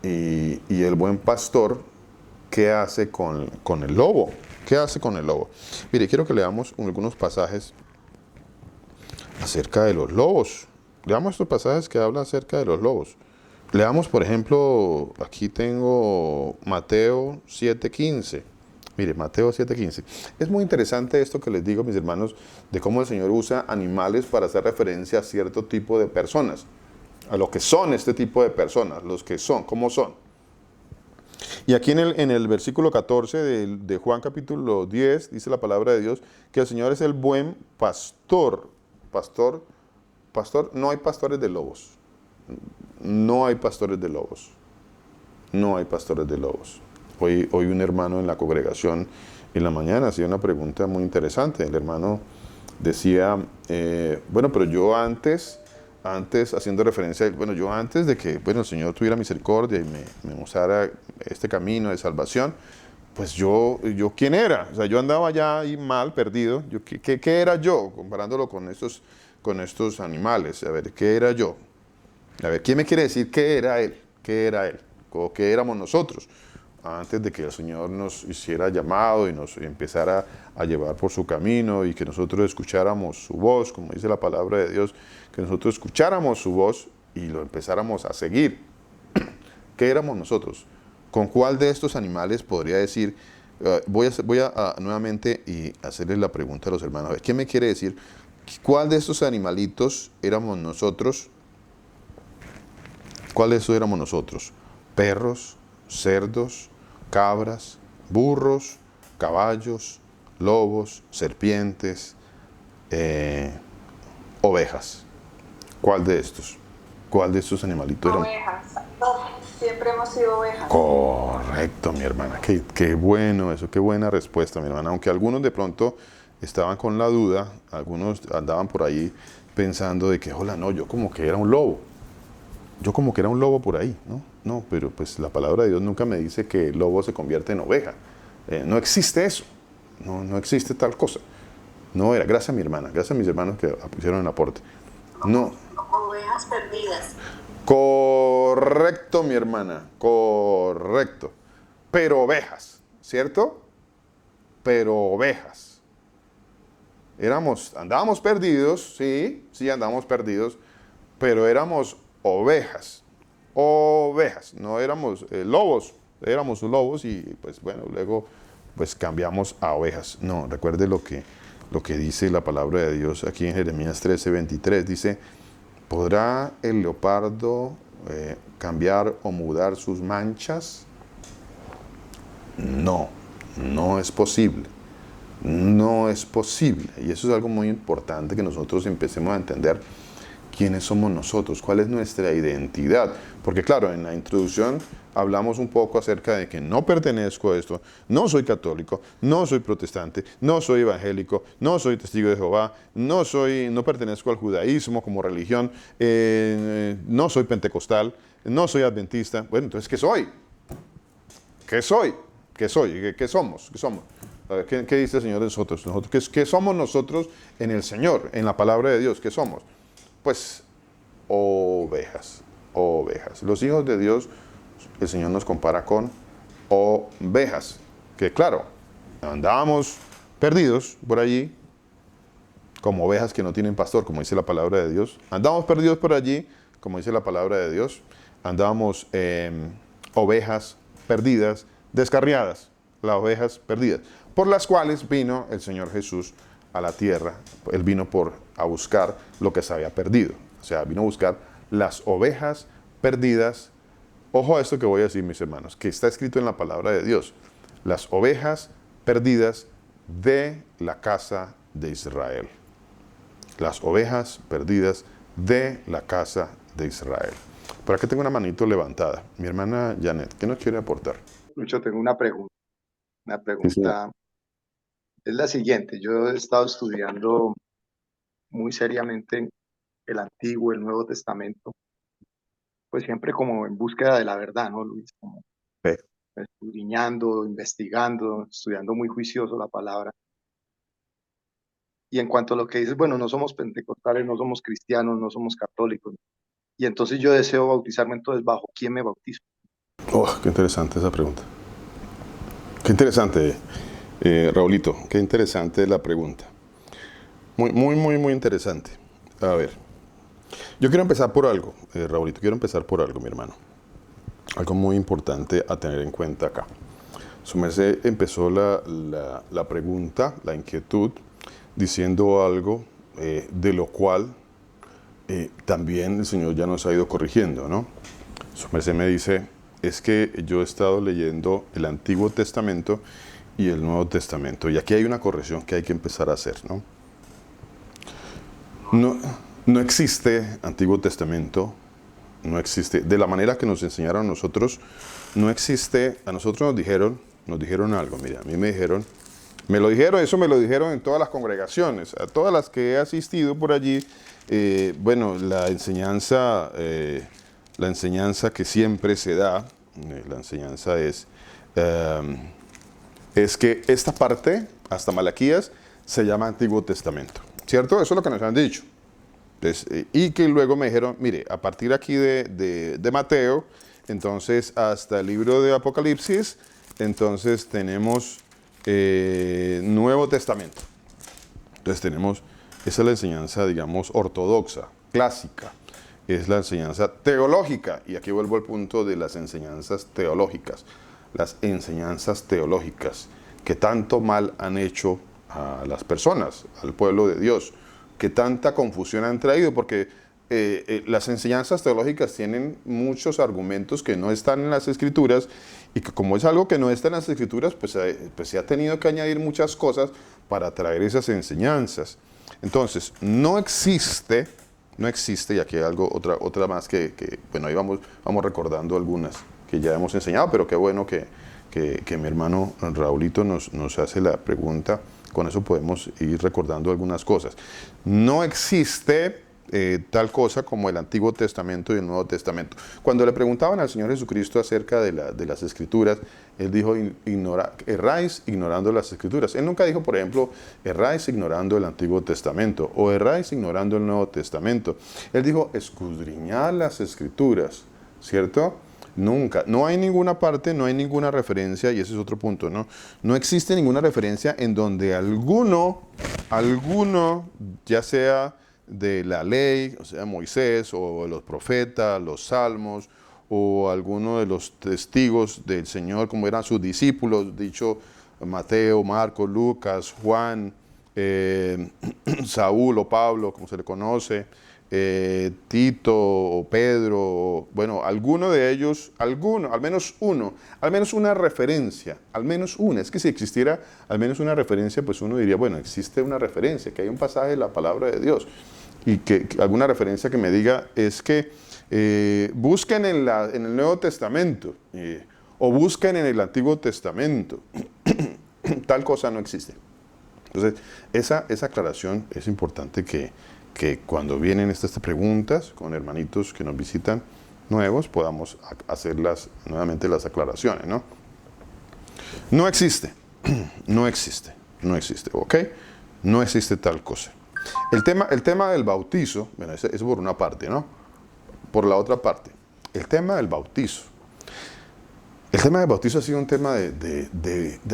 Y el buen pastor, ¿qué hace con el lobo? ¿Qué hace con el lobo? Mire, quiero que leamos algunos pasajes acerca de los lobos. Leamos estos pasajes que hablan acerca de los lobos. Leamos, por ejemplo, aquí tengo Mateo 7:15. Mire, Mateo 7:15. Es muy interesante esto que les digo, mis hermanos, de cómo el Señor usa animales para hacer referencia a cierto tipo de personas, a lo que son este tipo de personas, los que son, cómo son. Y aquí en el versículo 14 de Juan capítulo 10, dice la palabra de Dios, que el Señor es el buen pastor. Pastor, no hay pastores de lobos. No hay pastores de lobos. No hay pastores de lobos. Hoy un hermano en la congregación en la mañana hacía una pregunta muy interesante. El hermano decía, bueno, pero yo antes, haciendo referencia, bueno, yo antes de que, bueno, el Señor tuviera misericordia y me mostrara este camino de salvación, pues yo ¿quién era? O sea, yo andaba ya ahí mal, perdido. ¿Qué era yo? Comparándolo con estos animales. A ver, ¿qué era yo? A ver, ¿quién me quiere decir qué era Él? ¿Qué era Él? ¿O qué éramos nosotros? Antes de que el Señor nos hiciera llamado y nos empezara a llevar por su camino y que nosotros escucháramos su voz, como dice la palabra de Dios, que nosotros escucháramos su voz y lo empezáramos a seguir. ¿Qué éramos nosotros? ¿Con cuál de estos animales podría decir? Voy a nuevamente y hacerles la pregunta a los hermanos. A ver, ¿qué me quiere decir? ¿Cuál de estos animalitos éramos nosotros? ¿Cuál de estos éramos nosotros? Perros, cerdos, cabras, burros, caballos, lobos, serpientes, ovejas. ¿Cuál de estos? ¿Cuál de estos animalitos éramos? Ovejas. Siempre hemos sido ovejas. Correcto, mi hermana. Qué bueno eso, qué buena respuesta, mi hermana. Aunque algunos de pronto estaban con la duda, algunos andaban por ahí pensando de que, hola, no, yo como que era un lobo. Yo como que era un lobo por ahí, ¿no? No, pero pues la palabra de Dios nunca me dice que el lobo se convierte en oveja. No existe eso. No existe tal cosa. No era. Gracias a mi hermana. Gracias a mis hermanos que pusieron el aporte. No. Ovejas perdidas. Correcto, mi hermana. Correcto. Pero ovejas, ¿cierto? Pero ovejas. Andábamos perdidos, sí, andábamos perdidos, pero éramos ovejas, no éramos lobos, éramos lobos y pues bueno, luego pues cambiamos a ovejas. No, recuerde lo que dice la palabra de Dios aquí en Jeremías 13:23, dice, ¿podrá el leopardo cambiar o mudar sus manchas? No es posible. No es posible. Y eso es algo muy importante que nosotros empecemos a entender quiénes somos nosotros, cuál es nuestra identidad. Porque claro, en la introducción hablamos un poco acerca de que no pertenezco a esto, no soy católico, no soy protestante, no soy evangélico, no soy testigo de Jehová, no pertenezco al judaísmo como religión, no soy pentecostal, no soy adventista. Bueno, entonces, ¿qué soy? ¿Qué soy? ¿Qué soy? ¿Qué somos? ¿Qué somos? A ver, ¿qué dice el Señor de nosotros? ¿Qué somos nosotros en el Señor, en la palabra de Dios? ¿Qué somos? Pues ovejas. Los hijos de Dios, el Señor nos compara con ovejas. Que claro, andábamos perdidos por allí, como ovejas que no tienen pastor, como dice la palabra de Dios. Andábamos perdidos por allí, como dice la palabra de Dios. Andábamos ovejas perdidas, descarriadas, las ovejas perdidas, por las cuales vino el Señor Jesús a la tierra. Él vino a buscar lo que se había perdido. O sea, vino a buscar las ovejas perdidas. Ojo a esto que voy a decir, mis hermanos, que está escrito en la palabra de Dios. Las ovejas perdidas de la casa de Israel. Las ovejas perdidas de la casa de Israel. Por aquí tengo una manito levantada. Mi hermana Janet, ¿qué nos quiere aportar? Lucho, tengo una pregunta. Una Sí, señor. pregunta es la siguiente. Yo he estado estudiando muy seriamente el Antiguo, el Nuevo Testamento, pues siempre como en búsqueda de la verdad, ¿no, Luis? Como Sí. escudriñando, investigando, estudiando muy juicioso la palabra. Y en cuanto a lo que dices, bueno, no somos pentecostales, no somos cristianos, no somos católicos. Y entonces yo deseo bautizarme, entonces ¿bajo quién me bautizo? Oh, qué interesante esa pregunta. Qué interesante, Raulito, qué interesante la pregunta. Muy interesante. A ver, yo quiero empezar por algo, Raulito, quiero empezar por algo, mi hermano. Algo muy importante a tener en cuenta acá. Su merced empezó la pregunta, la inquietud, diciendo algo de lo cual también el Señor ya nos ha ido corrigiendo, ¿no? Su merced me dice, es que yo he estado leyendo el Antiguo Testamento y el Nuevo Testamento, y aquí hay una corrección que hay que empezar a hacer, ¿no? No existe Antiguo Testamento, no existe, de la manera que nos enseñaron a nosotros, no existe, a nosotros nos dijeron algo, mira, a mí me dijeron, eso me lo dijeron en todas las congregaciones, a todas las que he asistido por allí, bueno, la enseñanza que siempre se da, la enseñanza es que esta parte, hasta Malaquías, se llama Antiguo Testamento, ¿cierto? Eso es lo que nos han dicho. Entonces, y que luego me dijeron, mire, a partir aquí de Mateo, entonces hasta el libro de Apocalipsis, entonces tenemos Nuevo Testamento. Entonces tenemos, esa es la enseñanza, digamos, ortodoxa, clásica, es la enseñanza teológica, y aquí vuelvo al punto de las enseñanzas teológicas, que tanto mal han hecho a las personas, al pueblo de Dios, que tanta confusión han traído, porque las enseñanzas teológicas tienen muchos argumentos que no están en las Escrituras, y que como es algo que no está en las Escrituras, pues se ha tenido que añadir muchas cosas para traer esas enseñanzas. Entonces, no existe, y aquí hay algo, otra más que bueno, ahí vamos recordando algunas que ya hemos enseñado, pero qué bueno que mi hermano Raulito nos hace la pregunta. Con eso podemos ir recordando algunas cosas. No existe tal cosa como el Antiguo Testamento y el Nuevo Testamento. Cuando le preguntaban al Señor Jesucristo acerca de las Escrituras, Él dijo, erráis ignorando las Escrituras. Él nunca dijo, por ejemplo, erráis ignorando el Antiguo Testamento o erráis ignorando el Nuevo Testamento. Él dijo, escudriñad las Escrituras, ¿cierto? Nunca, no hay ninguna parte, no hay ninguna referencia, y ese es otro punto, ¿no? No existe ninguna referencia en donde alguno, ya sea de la ley, o sea, Moisés, o de los profetas, los salmos, o alguno de los testigos del Señor, como eran sus discípulos, dicho Mateo, Marcos, Lucas, Juan, Saúl o Pablo, como se le conoce, Tito o Pedro, bueno, alguno de ellos, al menos una referencia, es que si existiera al menos una referencia, pues uno diría, bueno, existe una referencia, que hay un pasaje de la palabra de Dios, y que alguna referencia que me diga es que busquen en el Nuevo Testamento, o busquen en el Antiguo Testamento, tal cosa no existe. Entonces, esa aclaración es importante que cuando vienen estas preguntas con hermanitos que nos visitan nuevos, podamos hacerlas nuevamente las aclaraciones, ¿no? No existe, ¿ok? No existe tal cosa. El tema del bautizo, bueno, eso por una parte, ¿no? Por la otra parte, el tema del bautizo. El tema del bautizo ha sido un tema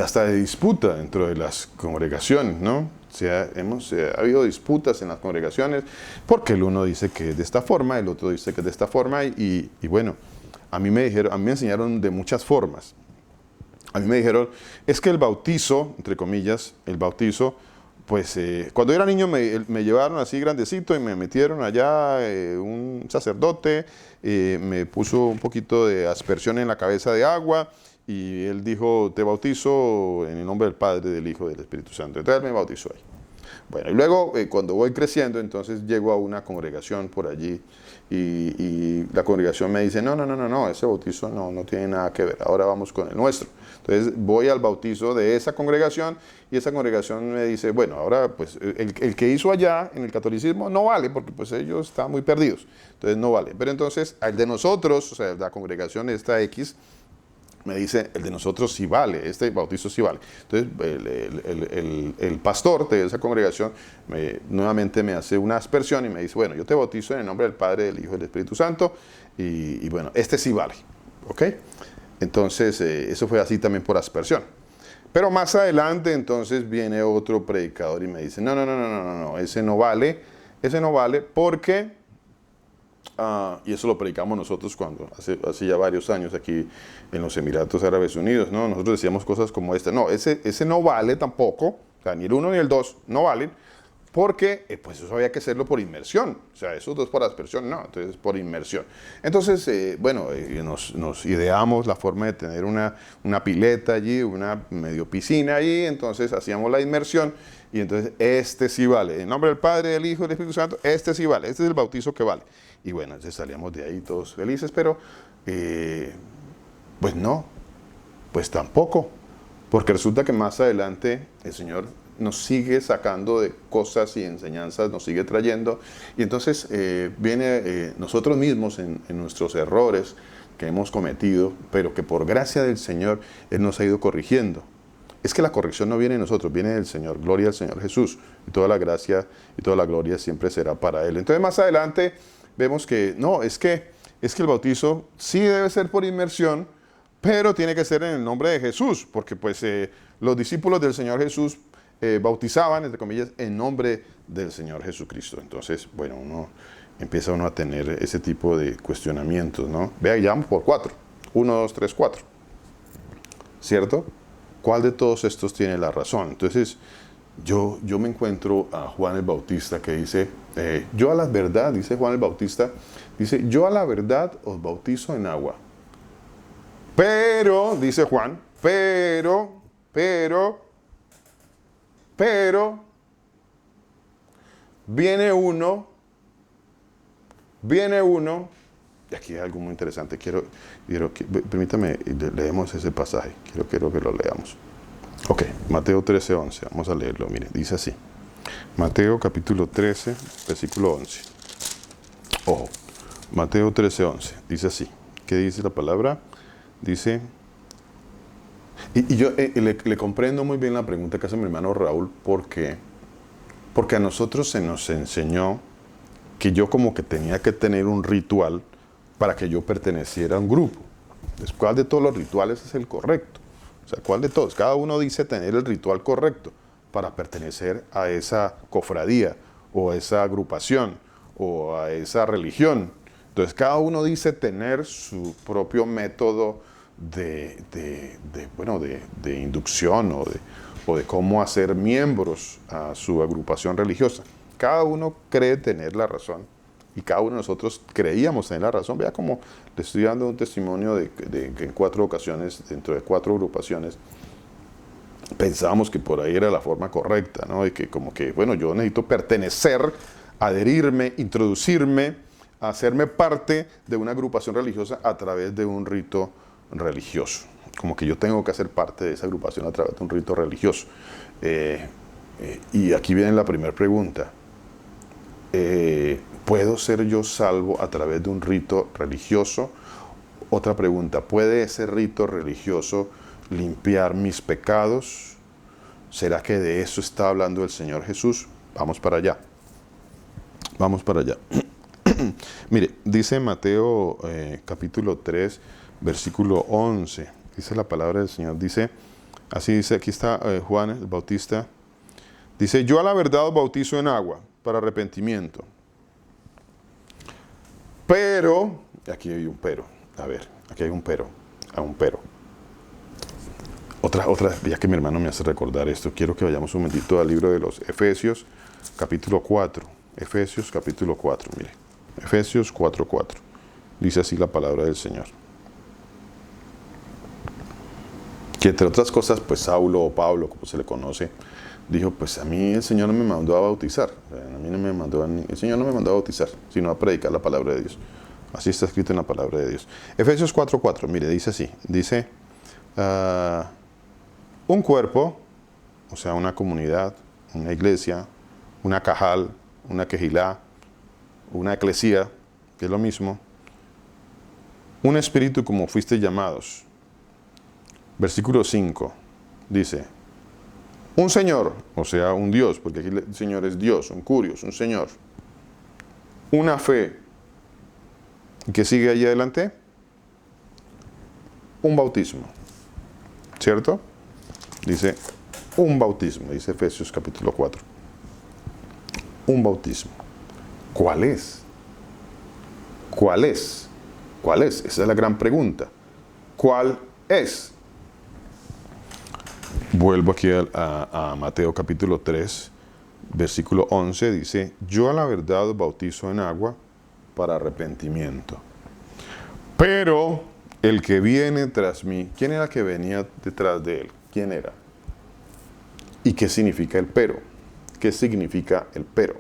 hasta de disputa dentro de las congregaciones, ¿no? Ha habido disputas en las congregaciones porque el uno dice que es de esta forma, el otro dice que es de esta forma y bueno, a mí me enseñaron de muchas formas. A mí me dijeron, es que el bautizo, entre comillas, el bautizo, pues cuando era niño me llevaron así grandecito y me metieron allá un sacerdote, me puso un poquito de aspersión en la cabeza de agua y él dijo, te bautizo en el nombre del Padre, del Hijo y del Espíritu Santo. Entonces él me bautizó ahí. Bueno, y luego cuando voy creciendo, entonces llego a una congregación por allí y la congregación me dice, no, ese bautizo no tiene nada que ver, ahora vamos con el nuestro. Entonces voy al bautizo de esa congregación y esa congregación me dice, bueno, ahora pues el que hizo allá en el catolicismo no vale porque pues ellos están muy perdidos, entonces no vale. Pero entonces el de nosotros, o sea, la congregación esta X, me dice, el de nosotros sí vale, este bautizo sí vale. Entonces, el pastor de esa congregación nuevamente me hace una aspersión y me dice, bueno, yo te bautizo en el nombre del Padre, del Hijo y del Espíritu Santo, y bueno, este sí vale, ¿ok? Entonces, eso fue así también por aspersión. Pero más adelante, entonces, viene otro predicador y me dice, no, ese no vale porque... y eso lo predicamos nosotros cuando hace ya varios años aquí en los Emiratos Árabes Unidos, ¿no? Nosotros decíamos cosas como esta, no, ese no vale tampoco, o sea, ni el 1 ni el 2 no valen, porque pues eso había que hacerlo por inmersión, o sea, esos dos por aspersión, no, entonces por inmersión. Entonces, nos ideamos la forma de tener una pileta allí, una medio piscina allí, entonces hacíamos la inmersión y entonces este sí vale, en nombre del Padre, del Hijo y del Espíritu Santo, este sí vale, este es el bautizo que vale. Y bueno, entonces salíamos de ahí todos felices, pero pues no, pues tampoco, porque resulta que más adelante el Señor nos sigue sacando de cosas y enseñanzas, nos sigue trayendo, y entonces viene nosotros mismos en nuestros errores que hemos cometido, pero que por gracia del Señor Él nos ha ido corrigiendo. Es que la corrección no viene de nosotros, viene del Señor. Gloria al Señor Jesús. Y toda la gracia y toda la gloria siempre será para Él. Entonces más adelante vemos que no, es que el bautizo sí debe ser por inmersión, pero tiene que ser en el nombre de Jesús, porque pues los discípulos del Señor Jesús bautizaban, entre comillas, en nombre del Señor Jesucristo. Entonces, bueno, empieza a tener ese tipo de cuestionamientos, ¿no? Vea, ya vamos por 4. 1, 2, 3, 4. ¿Cierto? ¿Cuál de todos estos tiene la razón? Entonces, yo me encuentro a Juan el Bautista que dice, yo a la verdad, dice Juan el Bautista, dice, yo a la verdad os bautizo en agua. Pero, dice Juan, pero, viene uno, y aquí hay algo muy interesante, permítame, leemos ese pasaje, quiero que lo leamos. Ok, Mateo 13:11, vamos a leerlo, mire, dice así. Mateo capítulo 13, versículo 11. Ojo, Mateo 13:11, dice así. ¿Qué dice la palabra? Dice, y yo le comprendo muy bien la pregunta que hace mi hermano Raúl, porque a nosotros se nos enseñó que yo como que tenía que tener un ritual para que yo perteneciera a un grupo. Entonces, ¿cuál de todos los rituales es el correcto? O sea, ¿cuál de todos? Cada uno dice tener el ritual correcto para pertenecer a esa cofradía o a esa agrupación o a esa religión. Entonces, cada uno dice tener su propio método de inducción o de cómo hacer miembros a su agrupación religiosa. Cada uno cree tener la razón y cada uno de nosotros creíamos tener la razón. Vea cómo le estoy dando un testimonio de que en 4 ocasiones, dentro de 4 agrupaciones, pensábamos que por ahí era la forma correcta, ¿no? Y que como que, bueno, yo necesito pertenecer, adherirme, introducirme, hacerme parte de una agrupación religiosa a través de un rito religioso. Como que yo tengo que hacer parte de esa agrupación a través de un rito religioso. Y aquí viene la primera pregunta. ¿Puedo ser yo salvo a través de un rito religioso? Otra pregunta, ¿puede ese rito religioso limpiar mis pecados? ¿Será que de eso está hablando el Señor Jesús? Vamos para allá. Vamos para allá. Mire, dice Mateo capítulo 3, versículo 11. Dice la palabra del Señor. Dice, así dice, aquí está Juan el Bautista. Dice, yo a la verdad os bautizo en agua para arrepentimiento. Pero, aquí hay un pero. a ver, aquí hay un pero, Otra, ya que mi hermano me hace recordar esto, quiero que vayamos un momentito al libro de los Efesios, capítulo 4. Efesios, capítulo 4, mire. Efesios 4:4. Dice así la palabra del Señor. Que entre otras cosas, pues Saulo o Pablo, como se le conoce, dijo, pues a mí el Señor no me mandó a bautizar. El Señor no me mandó a bautizar, sino a predicar la palabra de Dios. Así está escrito en la palabra de Dios. Efesios 4:4, mire, dice así. Dice, un cuerpo, o sea, una comunidad, una iglesia, una cajal, una quejilá, una eclesía, que es lo mismo. Un espíritu como fuiste llamados. Versículo 5 dice, un Señor, o sea, un Dios, porque aquí el Señor es Dios, un Curios, un Señor. Una fe. ¿Qué sigue allí adelante? Un bautismo. ¿Cierto? Dice, un bautismo, dice Efesios capítulo 4. Un bautismo. ¿Cuál es? ¿Cuál es? ¿Cuál es? Esa es la gran pregunta. ¿Cuál es? Vuelvo aquí a Mateo capítulo 3, versículo 11, dice, yo a la verdad os bautizo en agua para arrepentimiento. Pero el que viene tras mí, ¿quién era el que venía detrás de él? ¿Quién era? ¿Y qué significa el pero? ¿Qué significa el pero?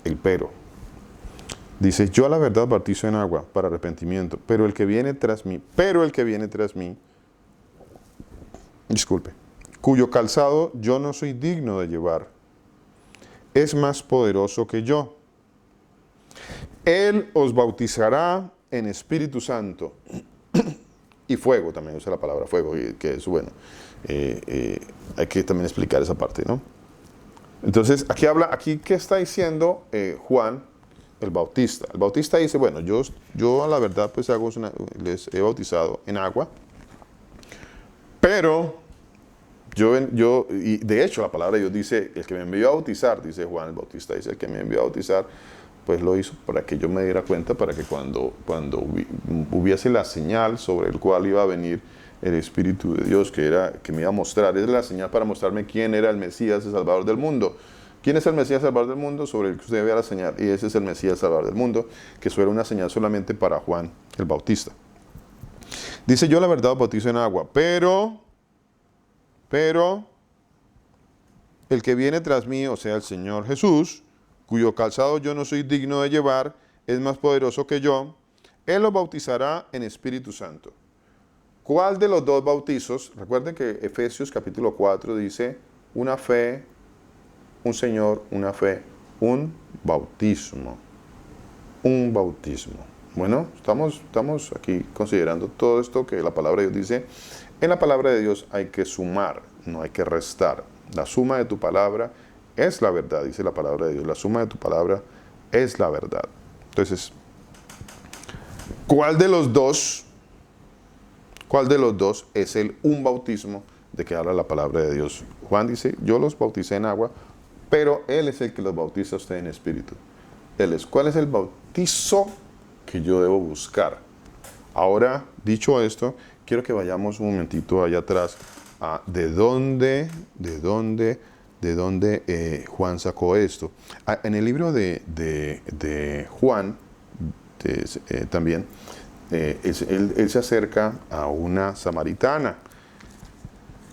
El pero. Dice, yo a la verdad bautizo en agua para arrepentimiento, pero el que viene tras mí, disculpe, cuyo calzado yo no soy digno de llevar, es más poderoso que yo. Él os bautizará en Espíritu Santo y fuego, también usa la palabra fuego, que es bueno. Hay que también explicar esa parte, ¿no? Entonces, aquí ¿qué está diciendo Juan el Bautista? El Bautista dice, bueno, yo a la verdad pues les he bautizado en agua, pero y de hecho la palabra de Dios dice, el que me envió a bautizar, dice Juan el Bautista, dice, el que me envió a bautizar, pues lo hizo para que yo me diera cuenta, para que cuando hubiese la señal sobre el cual iba a venir el Espíritu de Dios, que me iba a mostrar, es la señal para mostrarme quién era el Mesías, el Salvador del mundo. ¿Quién es el Mesías, Salvador del mundo? Sobre el que usted vea la señal, y ese es el Mesías, Salvador del mundo, que eso era una señal solamente para Juan el Bautista. Dice, yo la verdad os bautizo en agua, pero el que viene tras mí, o sea, el Señor Jesús, cuyo calzado yo no soy digno de llevar, es más poderoso que yo, Él los bautizará en Espíritu Santo. ¿Cuál de los dos bautizos? Recuerden que Efesios capítulo 4 dice, una fe, un Señor, una fe, un bautismo. Un bautismo. Bueno, estamos aquí considerando todo esto que la palabra de Dios dice. En la palabra de Dios hay que sumar, no hay que restar. La suma de tu palabra es la verdad, dice la palabra de Dios. La suma de tu palabra es la verdad. Entonces, ¿cuál de los dos es un bautismo de que habla la palabra de Dios? Juan dice, yo los bauticé en agua, pero Él es el que los bautiza a usted en espíritu. ¿Cuál es el bautizo que yo debo buscar? Ahora, dicho esto, quiero que vayamos un momentito allá atrás a de dónde Juan sacó esto. En el libro de Juan, también, él se acerca a una samaritana.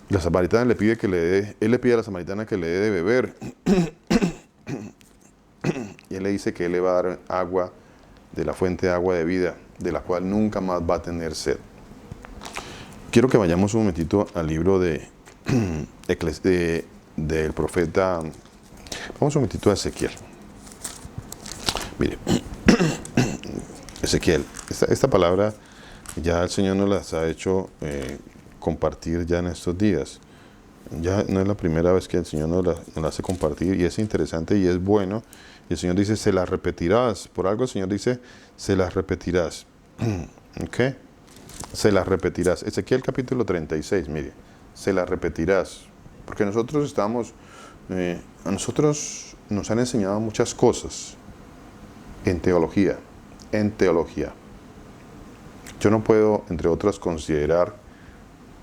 La samaritana él le pide a la samaritana que le dé de beber. Y él le dice que él le va a dar agua de la fuente de agua de vida, de la cual nunca más va a tener sed. Quiero que vayamos un momentito al libro del profeta. Vamos un momentito a Ezequiel. Mire, Ezequiel, esta palabra ya el Señor nos las ha hecho compartir ya en estos días. Ya no es la primera vez que el Señor nos la hace compartir, y es interesante y es bueno. Y el Señor dice, se las repetirás. Por algo el Señor dice, se las repetirás. ¿Ok? Se las repetirás. Ezequiel capítulo 36, mire, se las repetirás. Porque nosotros a nosotros nos han enseñado muchas cosas en teología. yo no puedo, entre otras, considerar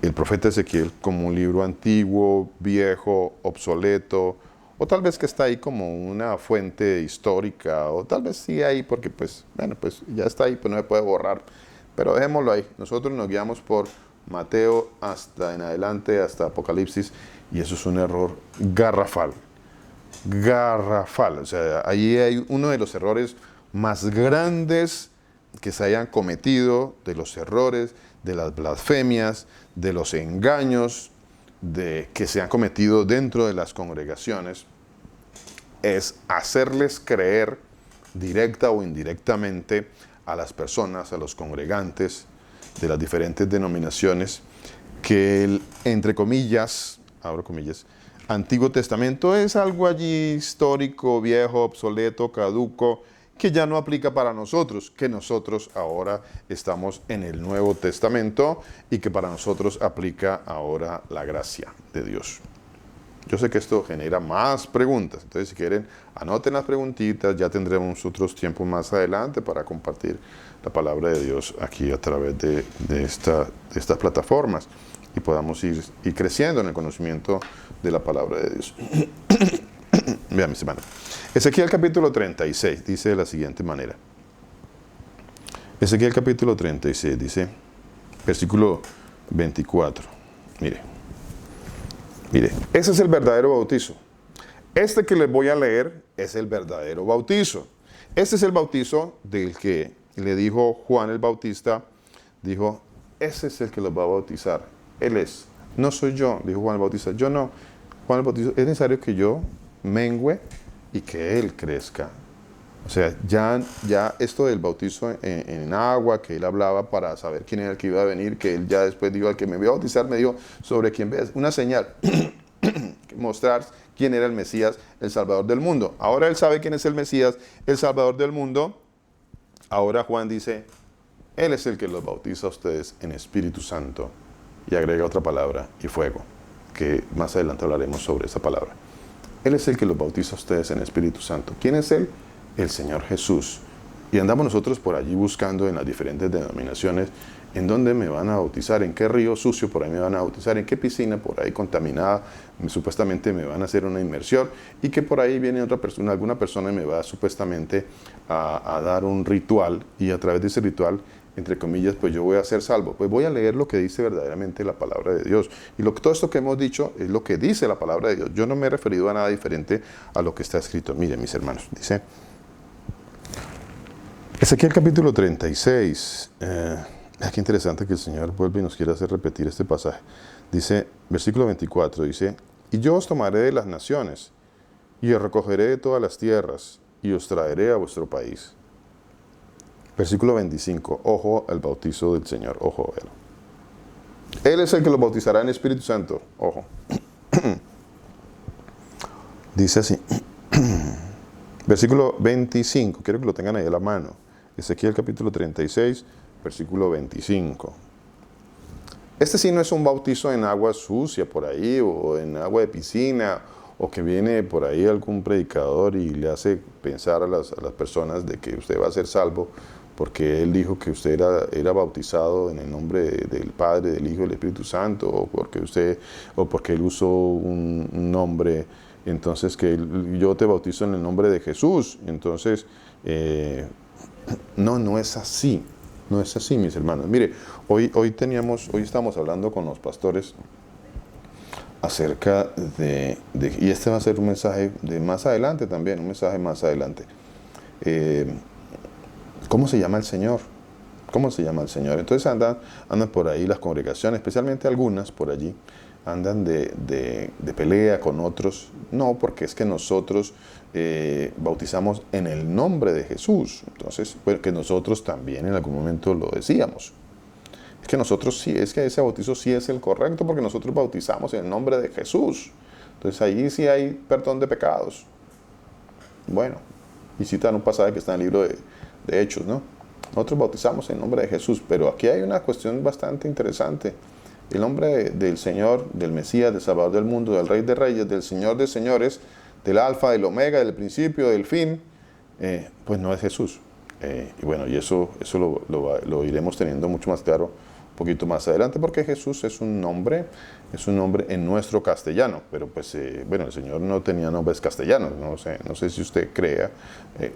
el profeta Ezequiel como un libro antiguo, viejo, obsoleto, o tal vez que está ahí como una fuente histórica, o tal vez sí ahí porque pues, bueno, pues ya está ahí, pues no se puede borrar. Pero dejémoslo ahí. Nosotros nos guiamos por Mateo hasta en adelante, hasta Apocalipsis, y eso es un error garrafal. Garrafal. O sea, ahí hay uno de los errores más grandes que se hayan cometido, de los errores, de las blasfemias, de los engaños que se han cometido dentro de las congregaciones, es hacerles creer directa o indirectamente a las personas, a los congregantes de las diferentes denominaciones, que el, entre comillas, abro comillas, Antiguo Testamento es algo allí histórico, viejo, obsoleto, caduco, que ya no aplica para nosotros, que nosotros ahora estamos en el Nuevo Testamento y que para nosotros aplica ahora la gracia de Dios. Yo sé que esto genera más preguntas, entonces si quieren anoten las preguntitas, ya tendremos otros tiempos más adelante para compartir la palabra de Dios aquí a través de estas plataformas y podamos ir creciendo en el conocimiento de la palabra de Dios. Vean mis hermanos, Ezequiel capítulo 36 dice de la siguiente manera. Ezequiel capítulo 36 dice, versículo 24, Mire, ese es el verdadero bautizo. Este que les voy a leer es el verdadero bautizo. Este es el bautizo del que le dijo Juan el Bautista, dijo, ese es el que los va a bautizar. Él es, no soy yo, dijo Juan el Bautista, yo no. Juan el Bautista, es necesario que yo mengüe y que él crezca. O sea, ya esto del bautizo en agua, que él hablaba para saber quién era el que iba a venir, que él ya después dijo, al que me voy a bautizar, me dijo sobre quién ves, una señal, mostrar quién era el Mesías, el Salvador del mundo. Ahora él sabe quién es el Mesías, el Salvador del mundo. Ahora Juan dice, él es el que los bautiza a ustedes en Espíritu Santo. Y agrega otra palabra, y fuego, que más adelante hablaremos sobre esa palabra. Él es el que los bautiza a ustedes en Espíritu Santo. ¿Quién es él? El Señor Jesús. Y andamos nosotros por allí buscando en las diferentes denominaciones en dónde me van a bautizar, en qué río sucio por ahí me van a bautizar, en qué piscina por ahí contaminada supuestamente me van a hacer una inmersión, y que por ahí viene otra persona, alguna persona me va supuestamente a dar un ritual, y a través de ese ritual, entre comillas, pues yo voy a ser salvo. Pues voy a leer lo que dice verdaderamente la palabra de Dios. Y todo esto que hemos dicho es lo que dice la palabra de Dios. Yo no me he referido a nada diferente a lo que está escrito. Miren, mis hermanos, dice Ezequiel capítulo 36. Qué interesante que el Señor vuelve y nos quiere hacer repetir este pasaje. Dice, versículo 24, dice, y yo os tomaré de las naciones, y os recogeré de todas las tierras, y os traeré a vuestro país. Versículo 25, ojo al bautizo del Señor, ojo a él. Él es el que los bautizará en Espíritu Santo, ojo. Dice así, versículo 25, quiero que lo tengan ahí a la mano. Ezequiel capítulo 36, versículo 25. Este sí no es un bautizo en agua sucia por ahí, o en agua de piscina, o que viene por ahí algún predicador y le hace pensar a las personas de que usted va a ser salvo, porque él dijo que usted era bautizado en el nombre del Padre, del Hijo y del Espíritu Santo, o porque él usó un nombre, entonces que yo te bautizo en el nombre de Jesús. Entonces, no es así. No es así, mis hermanos. Mire, hoy estamos hablando con los pastores acerca y este va a ser un mensaje de más adelante también, un mensaje más adelante. ¿Cómo se llama el Señor? ¿Cómo se llama el Señor? Entonces andan por ahí las congregaciones, especialmente algunas por allí, andan de pelea con otros. No, porque es que nosotros bautizamos en el nombre de Jesús. Entonces, pues, que nosotros también en algún momento lo decíamos. Es que nosotros sí, es que ese bautizo sí es el correcto, porque nosotros bautizamos en el nombre de Jesús. Entonces ahí sí hay perdón de pecados. Bueno, y citan un pasaje que está en el libro de Hechos, ¿no? Nosotros bautizamos en el nombre de Jesús, pero aquí hay una cuestión bastante interesante. El nombre del Señor, del Mesías, del Salvador del mundo, del Rey de Reyes, del Señor de Señores, del Alfa, del Omega, del principio, del fin, pues no es Jesús. Y bueno, y eso lo iremos teniendo mucho más claro un poquito más adelante, porque Jesús es un nombre en nuestro castellano, pero pues bueno, el Señor no tenía nombres castellanos, no sé si usted crea,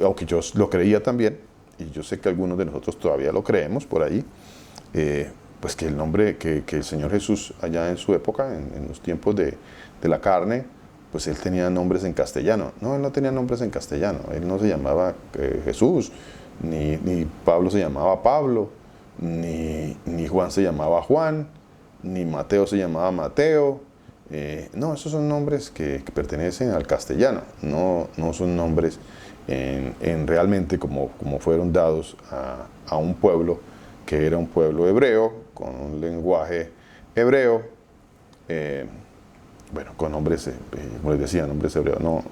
aunque yo lo creía también, y yo sé que algunos de nosotros todavía lo creemos por ahí, pues que el nombre, que el Señor Jesús allá en su época, en los tiempos de la carne, pues él tenía nombres en castellano. No, él no tenía nombres en castellano, él no se llamaba Jesús, ni Pablo se llamaba Pablo, ni Juan se llamaba Juan, ni Mateo se llamaba Mateo. No, esos son nombres que pertenecen al castellano, no son nombres en realmente como fueron dados a un pueblo que era un pueblo hebreo, con un lenguaje hebreo, bueno, con nombres, como les decía, nombres hebreos, no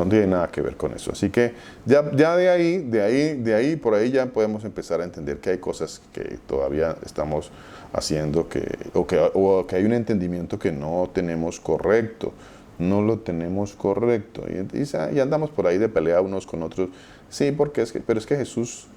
tiene nada que ver con eso. Así que ya de ahí, por ahí ya podemos empezar a entender que hay cosas que todavía estamos haciendo, o que hay un entendimiento que no tenemos correcto, no lo tenemos correcto. Y andamos por ahí de pelea unos con otros. Sí, pero es que Jesús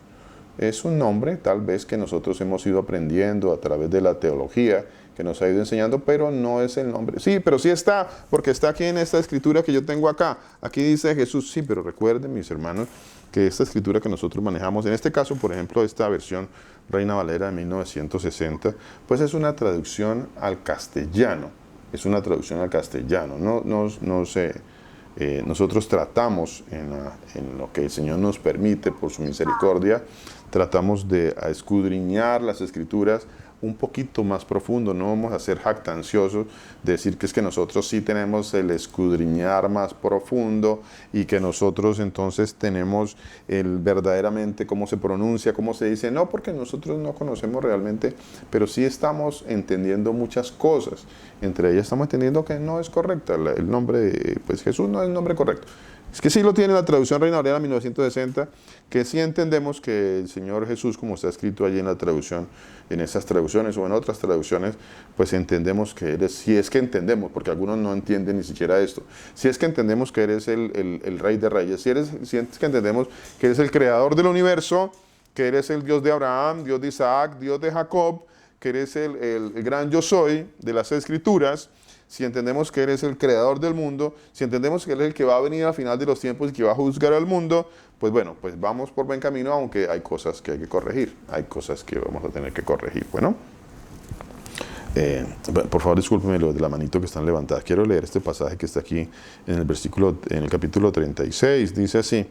es un nombre, tal vez, que nosotros hemos ido aprendiendo a través de la teología, que nos ha ido enseñando, pero no es el nombre. Sí, pero sí está, porque está aquí en esta escritura que yo tengo acá. Aquí dice Jesús. Sí, pero recuerden, mis hermanos, que esta escritura que nosotros manejamos, en este caso, por ejemplo, esta versión Reina Valera de 1960, pues es una traducción al castellano. Es una traducción al castellano. No sé. Nosotros tratamos, en lo que el Señor nos permite, por su misericordia, tratamos de escudriñar las escrituras un poquito más profundo. No vamos a ser jactanciosos de decir que es que nosotros sí tenemos el escudriñar más profundo y que nosotros entonces tenemos el verdaderamente cómo se pronuncia, cómo se dice. No, porque nosotros no conocemos realmente, pero sí estamos entendiendo muchas cosas. Entre ellas estamos entendiendo que no es correcta el nombre, pues Jesús no es el nombre correcto. Es que sí lo tiene la traducción Reina Valera 1960, que sí entendemos que el Señor Jesús, como está escrito allí en la traducción, en esas traducciones o en otras traducciones, pues entendemos que eres, si es que entendemos, porque algunos no entienden ni siquiera esto, si es que entendemos que eres el Rey de Reyes, si es que entendemos que eres el Creador del universo, que eres el Dios de Abraham, Dios de Isaac, Dios de Jacob, que eres el gran yo soy de las Escrituras, si entendemos que eres el creador del mundo, si entendemos que eres el que va a venir al final de los tiempos y que va a juzgar al mundo, pues bueno, pues vamos por buen camino, aunque hay cosas que hay que corregir, hay cosas que vamos a tener que corregir. Bueno, por favor, discúlpenme lo de la manito que están levantadas. Quiero leer este pasaje que está aquí en el capítulo 36, dice así.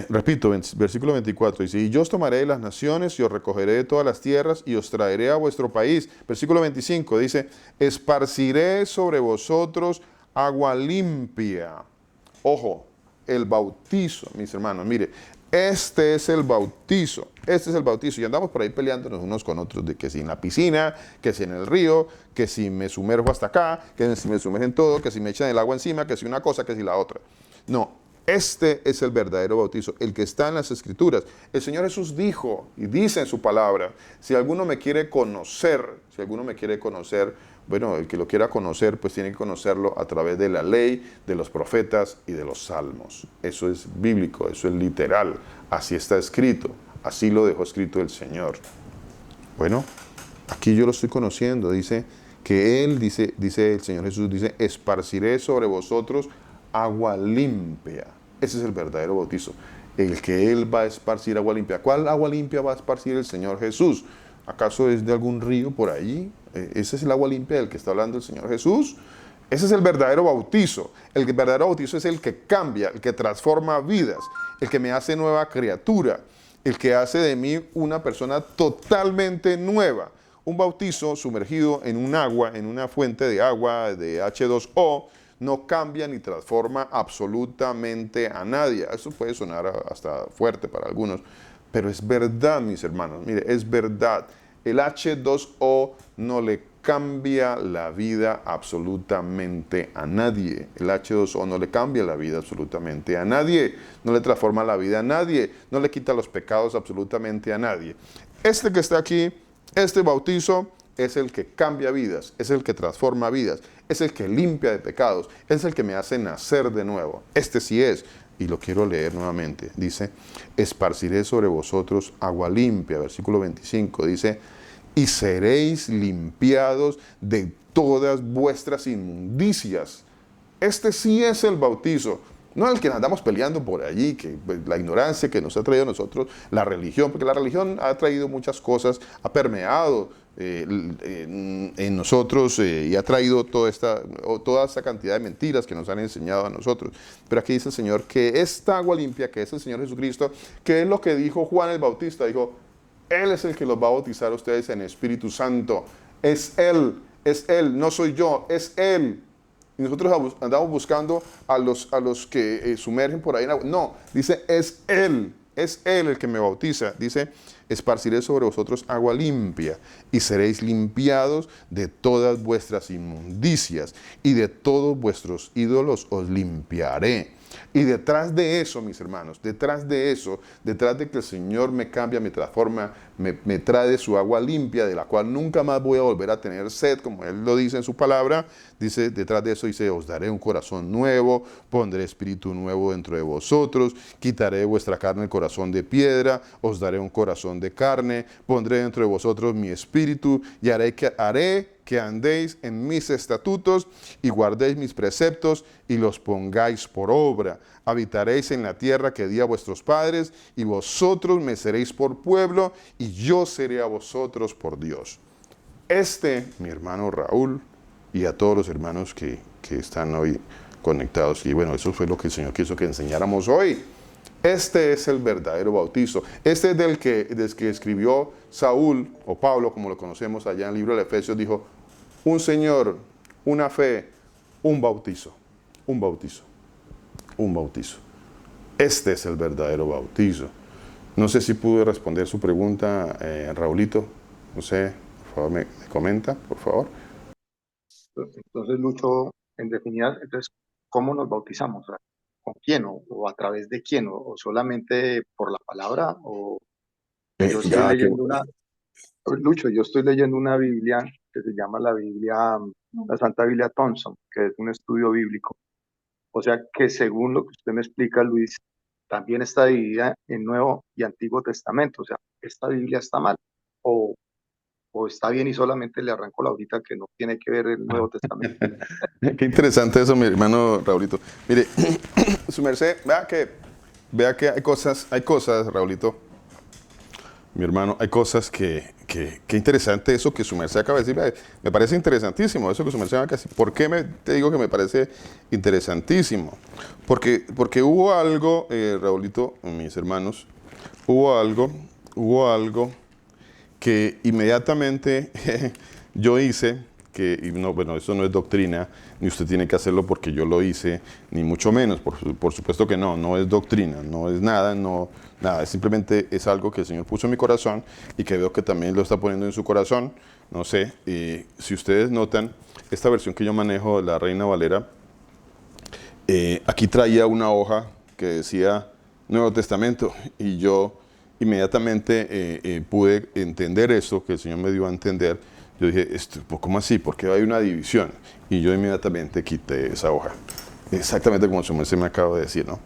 Repito, versículo 24, dice: y yo os tomaré de las naciones y os recogeré de todas las tierras y os traeré a vuestro país. Versículo 25 dice: esparciré sobre vosotros agua limpia. Ojo, el bautizo, mis hermanos, mire, este es el bautizo, y andamos por ahí peleándonos unos con otros, de que si en la piscina, que si en el río, que si me sumerjo hasta acá, que si me sumergen todo, que si me echan el agua encima, que si una cosa, que si la otra. No. Este es el verdadero bautizo, el que está en las Escrituras. El Señor Jesús dijo y dice en su palabra: si alguno me quiere conocer, bueno, el que lo quiera conocer, pues tiene que conocerlo a través de la ley, de los profetas y de los salmos. Eso es bíblico, eso es literal. Así está escrito, así lo dejó escrito el Señor. Bueno, aquí yo lo estoy conociendo. Dice que Él, dice el Señor Jesús, dice: esparciré sobre vosotros agua limpia. Ese es el verdadero bautizo, el que Él va a esparcir agua limpia. ¿Cuál agua limpia va a esparcir el Señor Jesús? ¿Acaso es de algún río por allí? ¿Ese es el agua limpia del que está hablando el Señor Jesús? Ese es el verdadero bautizo. El verdadero bautizo es el que cambia, el que transforma vidas, el que me hace nueva criatura, el que hace de mí una persona totalmente nueva. Un bautizo sumergido en un agua, en una fuente de agua de H2O, no cambia ni transforma absolutamente a nadie. Eso puede sonar hasta fuerte para algunos, pero es verdad, mis hermanos. Mire, es verdad. El H2O no le cambia la vida absolutamente a nadie. El H2O no le cambia la vida absolutamente a nadie. No le transforma la vida a nadie. No le quita los pecados absolutamente a nadie. Este que está aquí, este bautizo, es el que cambia vidas, es el que transforma vidas, es el que limpia de pecados, es el que me hace nacer de nuevo. Este sí es. y lo quiero leer nuevamente. Dice, esparciré sobre vosotros agua limpia, versículo 25, dice, y seréis limpiados de todas vuestras inmundicias. Este sí es el bautizo, no el que andamos peleando por allí, que pues, la ignorancia que nos ha traído a nosotros, la religión, porque la religión ha traído muchas cosas, ha permeado en nosotros y ha traído toda esta cantidad de mentiras que nos han enseñado a nosotros. Pero aquí dice el Señor que esta agua limpia, que es el Señor Jesucristo, que es lo que dijo Juan el Bautista, dijo, Él es el que los va a bautizar a ustedes en Espíritu Santo. Es Él, no soy yo, es Él. Y nosotros andamos buscando a los que sumergen por ahí en agua. No, dice, es Él el que me bautiza. Dice, esparciré sobre vosotros agua limpia y seréis limpiados de todas vuestras inmundicias y de todos vuestros ídolos os limpiaré. Y detrás de eso, mis hermanos, detrás de eso, detrás de que el Señor me cambia, me transforma, me trae de su agua limpia, de la cual nunca más voy a volver a tener sed, como Él lo dice en su palabra, dice, detrás de eso dice, os daré un corazón nuevo, pondré espíritu nuevo dentro de vosotros, quitaré de vuestra carne el corazón de piedra, os daré un corazón de carne, pondré dentro de vosotros mi espíritu y haré que andéis en mis estatutos y guardéis mis preceptos y los pongáis por obra. Habitaréis en la tierra que di a vuestros padres y vosotros me seréis por pueblo y yo seré a vosotros por Dios. Mi hermano Raúl y a todos los hermanos que están hoy conectados, y bueno, eso fue lo que el Señor quiso que enseñáramos hoy. Este es el verdadero bautizo. Este es del que escribió Saúl, o Pablo, como lo conocemos allá en el libro de Efesios, dijo, un Señor, una fe, un bautizo, un bautizo, un bautizo. Este es el verdadero bautizo. No sé si pude responder su pregunta, Raulito. No sé, por favor, me comenta, por favor. Entonces, Lucho, en definitiva, entonces, ¿cómo nos bautizamos? O sea, ¿con quién o a través de quién? ¿O solamente por la palabra? ¿O yo estoy leyendo Lucho, yo estoy leyendo una Biblia que se llama la Santa Biblia Thompson, que es un estudio bíblico. O sea que según lo que usted me explica, Luis, también está dividida en Nuevo y Antiguo Testamento. O sea, ¿esta Biblia está mal? ¿O está bien y solamente le arranco la hojita que no tiene que ver el Nuevo Testamento? Qué interesante eso, mi hermano Raulito. Mire, su merced, vea que hay cosas, Raulito, mi hermano, hay cosas que interesante eso que su merced acaba de decir. Me parece interesantísimo eso que su merced acaba de decir. ¿Por qué te digo que me parece interesantísimo? Porque hubo algo, Raulito, mis hermanos, hubo algo que inmediatamente yo hice, y no, bueno, eso no es doctrina, ni usted tiene que hacerlo porque yo lo hice, ni mucho menos, por supuesto que no es doctrina, no es nada, nada, simplemente es algo que el Señor puso en mi corazón y que veo que también lo está poniendo en su corazón. No sé, si ustedes notan, esta versión que yo manejo de la Reina Valera, aquí traía una hoja que decía Nuevo Testamento y yo inmediatamente pude entender eso que el Señor me dio a entender. Yo dije, ¿cómo así? ¿Por qué hay una división? Y yo inmediatamente quité esa hoja. Exactamente como su merced me acaba de decir, ¿no?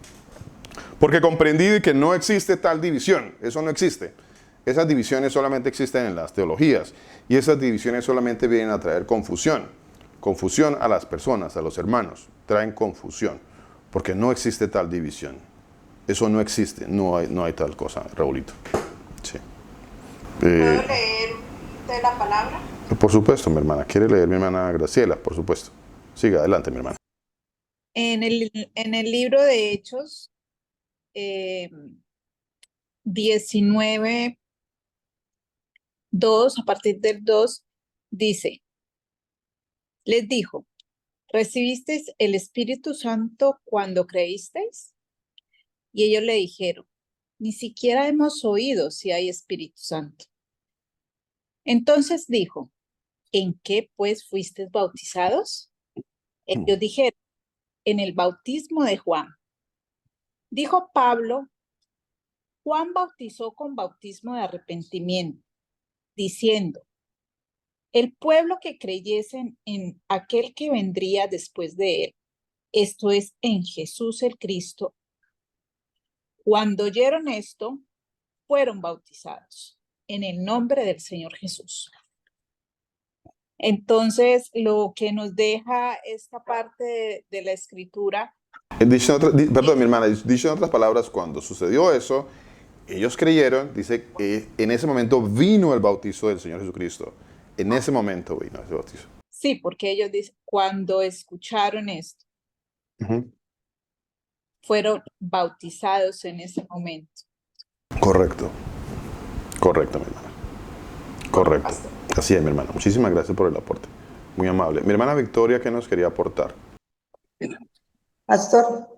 Porque comprendí que no existe tal división. Eso no existe. Esas divisiones solamente existen en las teologías. Y esas divisiones solamente vienen a traer confusión. Confusión a las personas, a los hermanos. Traen confusión. Porque no existe tal división. Eso no existe. No hay tal cosa, Raulito. Sí. ¿Puedo leer de la palabra? Por supuesto, mi hermana. ¿Quiere leer mi hermana Graciela? Por supuesto. Siga adelante, mi hermana. En el libro de Hechos 19:2, a partir del 2, dice, les dijo, ¿recibisteis el Espíritu Santo cuando creísteis? Y ellos le dijeron, ni siquiera hemos oído si hay Espíritu Santo. Entonces dijo, ¿en qué pues fuisteis bautizados? Ellos dijeron, en el bautismo de Juan. Dijo Pablo, Juan bautizó con bautismo de arrepentimiento, diciendo, el pueblo que creyesen en aquel que vendría después de él, esto es, en Jesús el Cristo, Cuando oyeron esto, fueron bautizados en el nombre del Señor Jesús. Entonces, lo que nos deja esta parte de la escritura, Perdón, mi hermana, dicho en otras palabras, cuando sucedió eso, ellos creyeron, dice, en ese momento vino el bautizo del Señor Jesucristo. En ese momento vino ese bautizo. sí, porque ellos dicen, cuando escucharon esto, Ujú. fueron bautizados en ese momento. Correcto. Correcto, mi hermana. Correcto. Así es, mi hermana. Muchísimas gracias por el aporte. Muy amable. Mi hermana Victoria, ¿qué nos quería aportar? Pastor,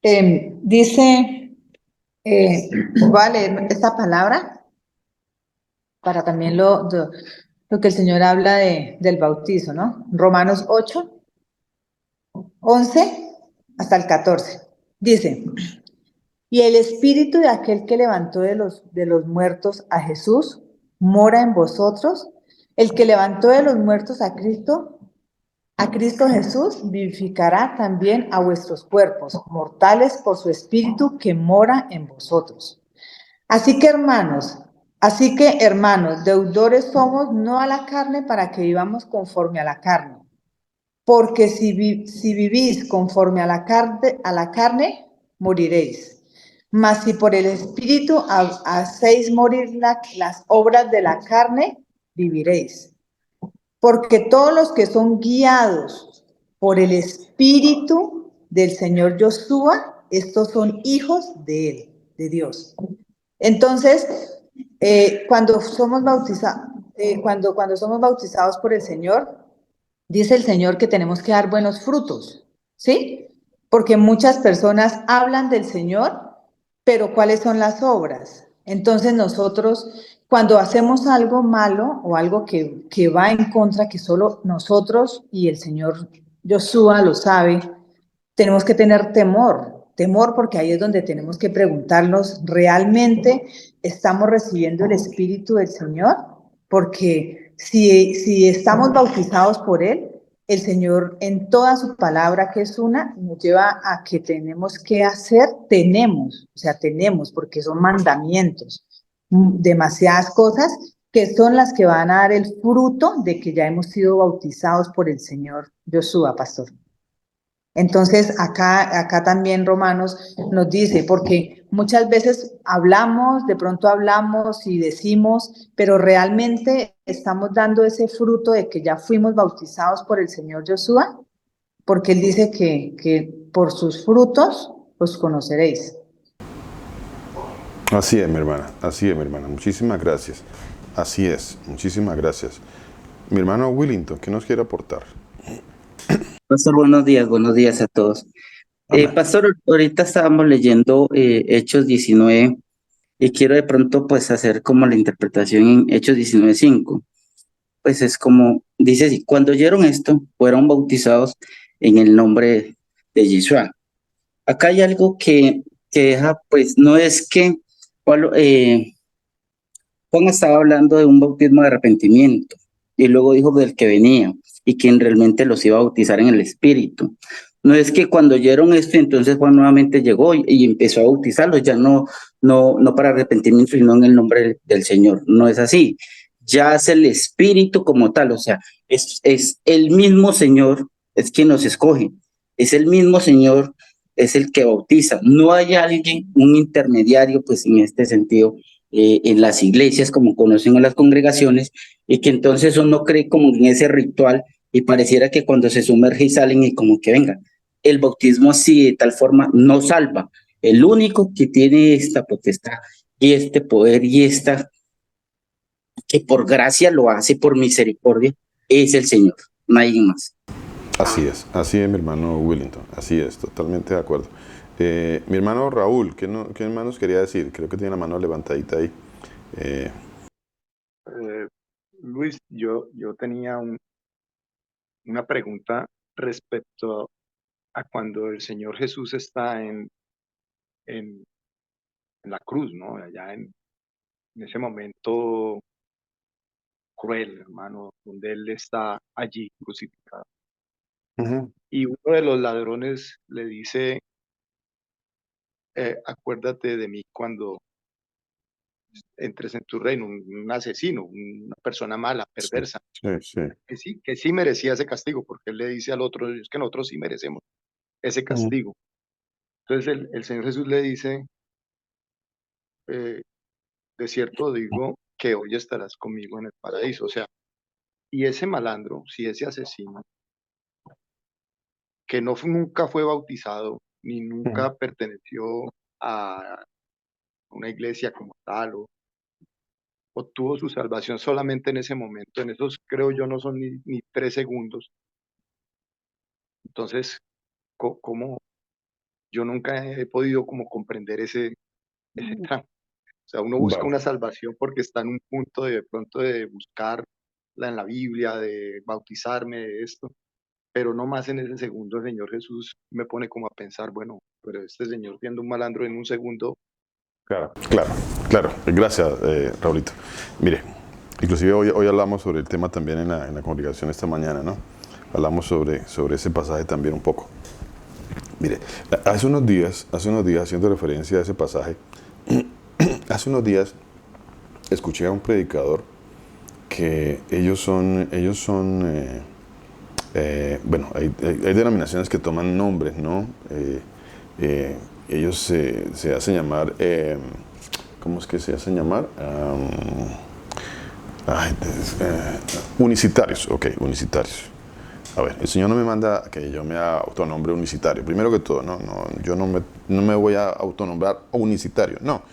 dice, voy a leer esta palabra para también lo que el Señor habla del bautizo, ¿no? Romanos 8, 11 hasta el 14. Dice, y el espíritu de aquel que levantó de los muertos a Jesús mora en vosotros, el que levantó de los muertos a Cristo Jesús vivificará también a vuestros cuerpos mortales por su espíritu que mora en vosotros. Así que hermanos, deudores somos no a la carne para que vivamos conforme a la carne. Porque si vivís conforme a la carne, moriréis. Mas si por el espíritu hacéis morir las obras de la carne, viviréis. Porque todos los que son guiados por el Espíritu del Señor Yoshua, estos son hijos de Él, de Dios. Entonces, cuando somos bautizados por el Señor, dice el Señor que tenemos que dar buenos frutos, ¿sí? Porque muchas personas hablan del Señor, pero ¿cuáles son las obras? Entonces nosotros, cuando hacemos algo malo o algo que va en contra, que solo nosotros y el Señor Yoshua lo sabe, tenemos que tener temor porque ahí es donde tenemos que preguntarnos, ¿realmente estamos recibiendo el Espíritu del Señor? Porque si estamos bautizados por Él, el Señor en toda su palabra, que es una, nos lleva a que tenemos que hacer, tenemos, porque son mandamientos, demasiadas cosas que son las que van a dar el fruto de que ya hemos sido bautizados por el Señor Yoshua, pastor. Entonces, acá también Romanos nos dice, porque muchas veces de pronto hablamos y decimos, pero realmente estamos dando ese fruto de que ya fuimos bautizados por el Señor Yoshua, porque Él dice que por sus frutos los conoceréis. Así es, mi hermana. Así es, mi hermana. Muchísimas gracias. Así es. Muchísimas gracias. Mi hermano Willington, ¿qué nos quiere aportar? Pastor, buenos días a todos. Amén. Pastor, ahorita estábamos leyendo Hechos 19 y quiero de pronto pues hacer como la interpretación en Hechos 19:5. Pues es como, dice así, cuando oyeron esto, fueron bautizados en el nombre de Yeshua. Acá hay algo que deja, pues no es que Juan estaba hablando de un bautismo de arrepentimiento y luego dijo del que venía y quien realmente los iba a bautizar en el Espíritu. No es que cuando oyeron esto, entonces Juan nuevamente llegó y empezó a bautizarlos, ya no para arrepentimiento, sino en el nombre del Señor. No es así. Ya es el Espíritu como tal, o sea, es el mismo Señor, es quien nos escoge, es el mismo Señor, es el que bautiza. No hay alguien, un intermediario, pues en este sentido, en las iglesias, como conocen a las congregaciones, y que entonces uno cree como en ese ritual y pareciera que cuando se sumerge y salen y como que venga. El bautismo así, de tal forma, no salva. El único que tiene esta potestad y este poder y esta, que por gracia lo hace, por misericordia, es el Señor, nadie más. Así es, mi hermano Willington. Así es, totalmente de acuerdo. Mi hermano Raúl, ¿qué hermanos quería decir? Creo que tiene la mano levantadita ahí. Luis, yo tenía una pregunta respecto a cuando el Señor Jesús está en la cruz, ¿no? Allá en ese momento cruel, hermano, donde Él está allí crucificado. Uh-huh. Y uno de los ladrones le dice, acuérdate de mí cuando entres en tu reino, un asesino, una persona mala, perversa, Sí. que sí merecía ese castigo, porque él le dice al otro, es que nosotros sí merecemos ese castigo. Entonces el Señor Jesús le dice, de cierto digo que hoy estarás conmigo en el paraíso. O sea, y ese malandro, si ese asesino, que nunca fue bautizado, ni nunca perteneció a una iglesia como tal, o obtuvo su salvación solamente en ese momento, en esos creo yo no son ni 3 segundos. Entonces, ¿cómo? Yo nunca he podido como comprender ese tramo. O sea, uno busca Vale. una salvación porque está en un punto de pronto de buscarla en la Biblia, de bautizarme, de esto, pero no más en ese segundo el Señor Jesús me pone como a pensar, bueno, pero este señor siendo un malandro en un segundo. Claro. Gracias, Raulito. Mire, inclusive hoy hablamos sobre el tema también en la congregación esta mañana, ¿no? Hablamos sobre ese pasaje también un poco. Mire, hace unos días, haciendo referencia a ese pasaje, hace unos días escuché a un predicador que ellos son bueno, hay denominaciones que toman nombres, ¿no? Ellos se hacen llamar, ¿cómo es que se hacen llamar? Unicitarios, ok, unicitarios. A ver, el Señor no me manda que yo me autonombre unicitario. Primero que todo, yo no me voy a autonombrar unicitario, no.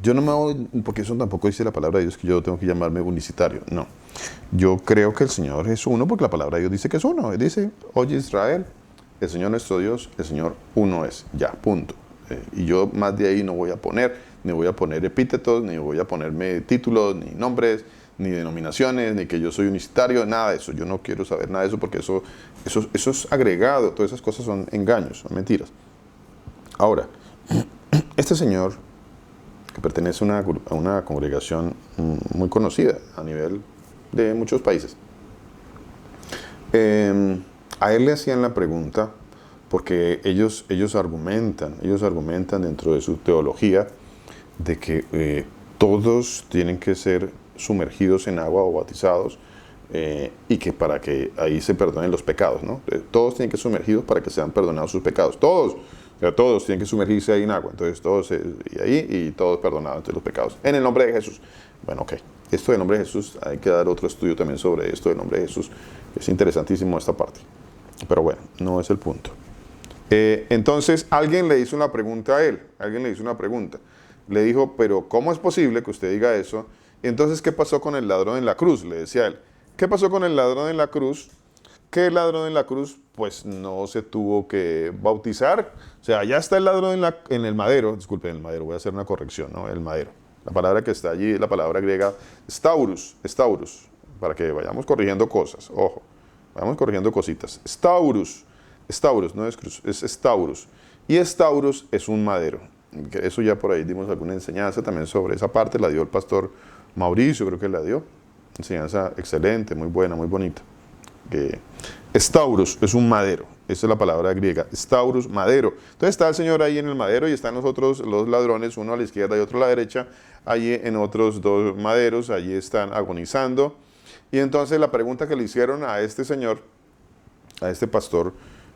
Yo no me voy, porque eso tampoco dice la palabra de Dios, que yo tengo que llamarme unicitario, no. Yo creo que el Señor es uno, porque la palabra de Dios dice que es uno. Él dice, oye Israel, el Señor nuestro Dios, el Señor uno es, ya, punto. Y yo más de ahí no voy a poner, ni voy a poner epítetos, ni voy a ponerme títulos, ni nombres, ni denominaciones, ni que yo soy unicitario, nada de eso. Yo no quiero saber nada de eso, porque eso es agregado, todas esas cosas son engaños, son mentiras. Ahora, este señor, que pertenece a una congregación muy conocida a nivel de muchos países, a él le hacían la pregunta, porque ellos argumentan dentro de su teología de que todos tienen que ser sumergidos en agua o bautizados, y que para que ahí se perdonen los pecados, ¿no? Todos tienen que ser sumergidos para que sean perdonados sus pecados, todos. O sea, todos tienen que sumergirse ahí en agua, entonces todos y todos perdonados de los pecados, en el nombre de Jesús. Bueno, ok, esto del nombre de Jesús, hay que dar otro estudio también sobre esto del nombre de Jesús, es interesantísimo esta parte, pero bueno, no es el punto. Entonces, alguien le hizo una pregunta a él, le dijo, pero ¿cómo es posible que usted diga eso? Y entonces, ¿qué pasó con el ladrón en la cruz? Le decía él, ¿qué pasó con el ladrón en la cruz? Que el ladrón en la cruz, pues no se tuvo que bautizar. O sea, ya está el ladrón en el madero, disculpen, en el madero, voy a hacer una corrección, ¿no? El madero. La palabra que está allí es la palabra griega staurus, para que vayamos corrigiendo cosas, ojo, vayamos corrigiendo cositas. Staurus, no es cruz, es staurus. Y staurus es un madero. Eso ya por ahí dimos alguna enseñanza también sobre esa parte, la dio el pastor Mauricio, creo que la dio. Enseñanza excelente, muy buena, muy bonita. Staurus es un madero, esa es la palabra griega, staurus, madero. Entonces está el Señor ahí en el madero y están los ladrones, uno a la izquierda y otro a la derecha, allí en otros dos maderos, allí están agonizando. Y entonces la pregunta que le hicieron a este señor, a este pastor,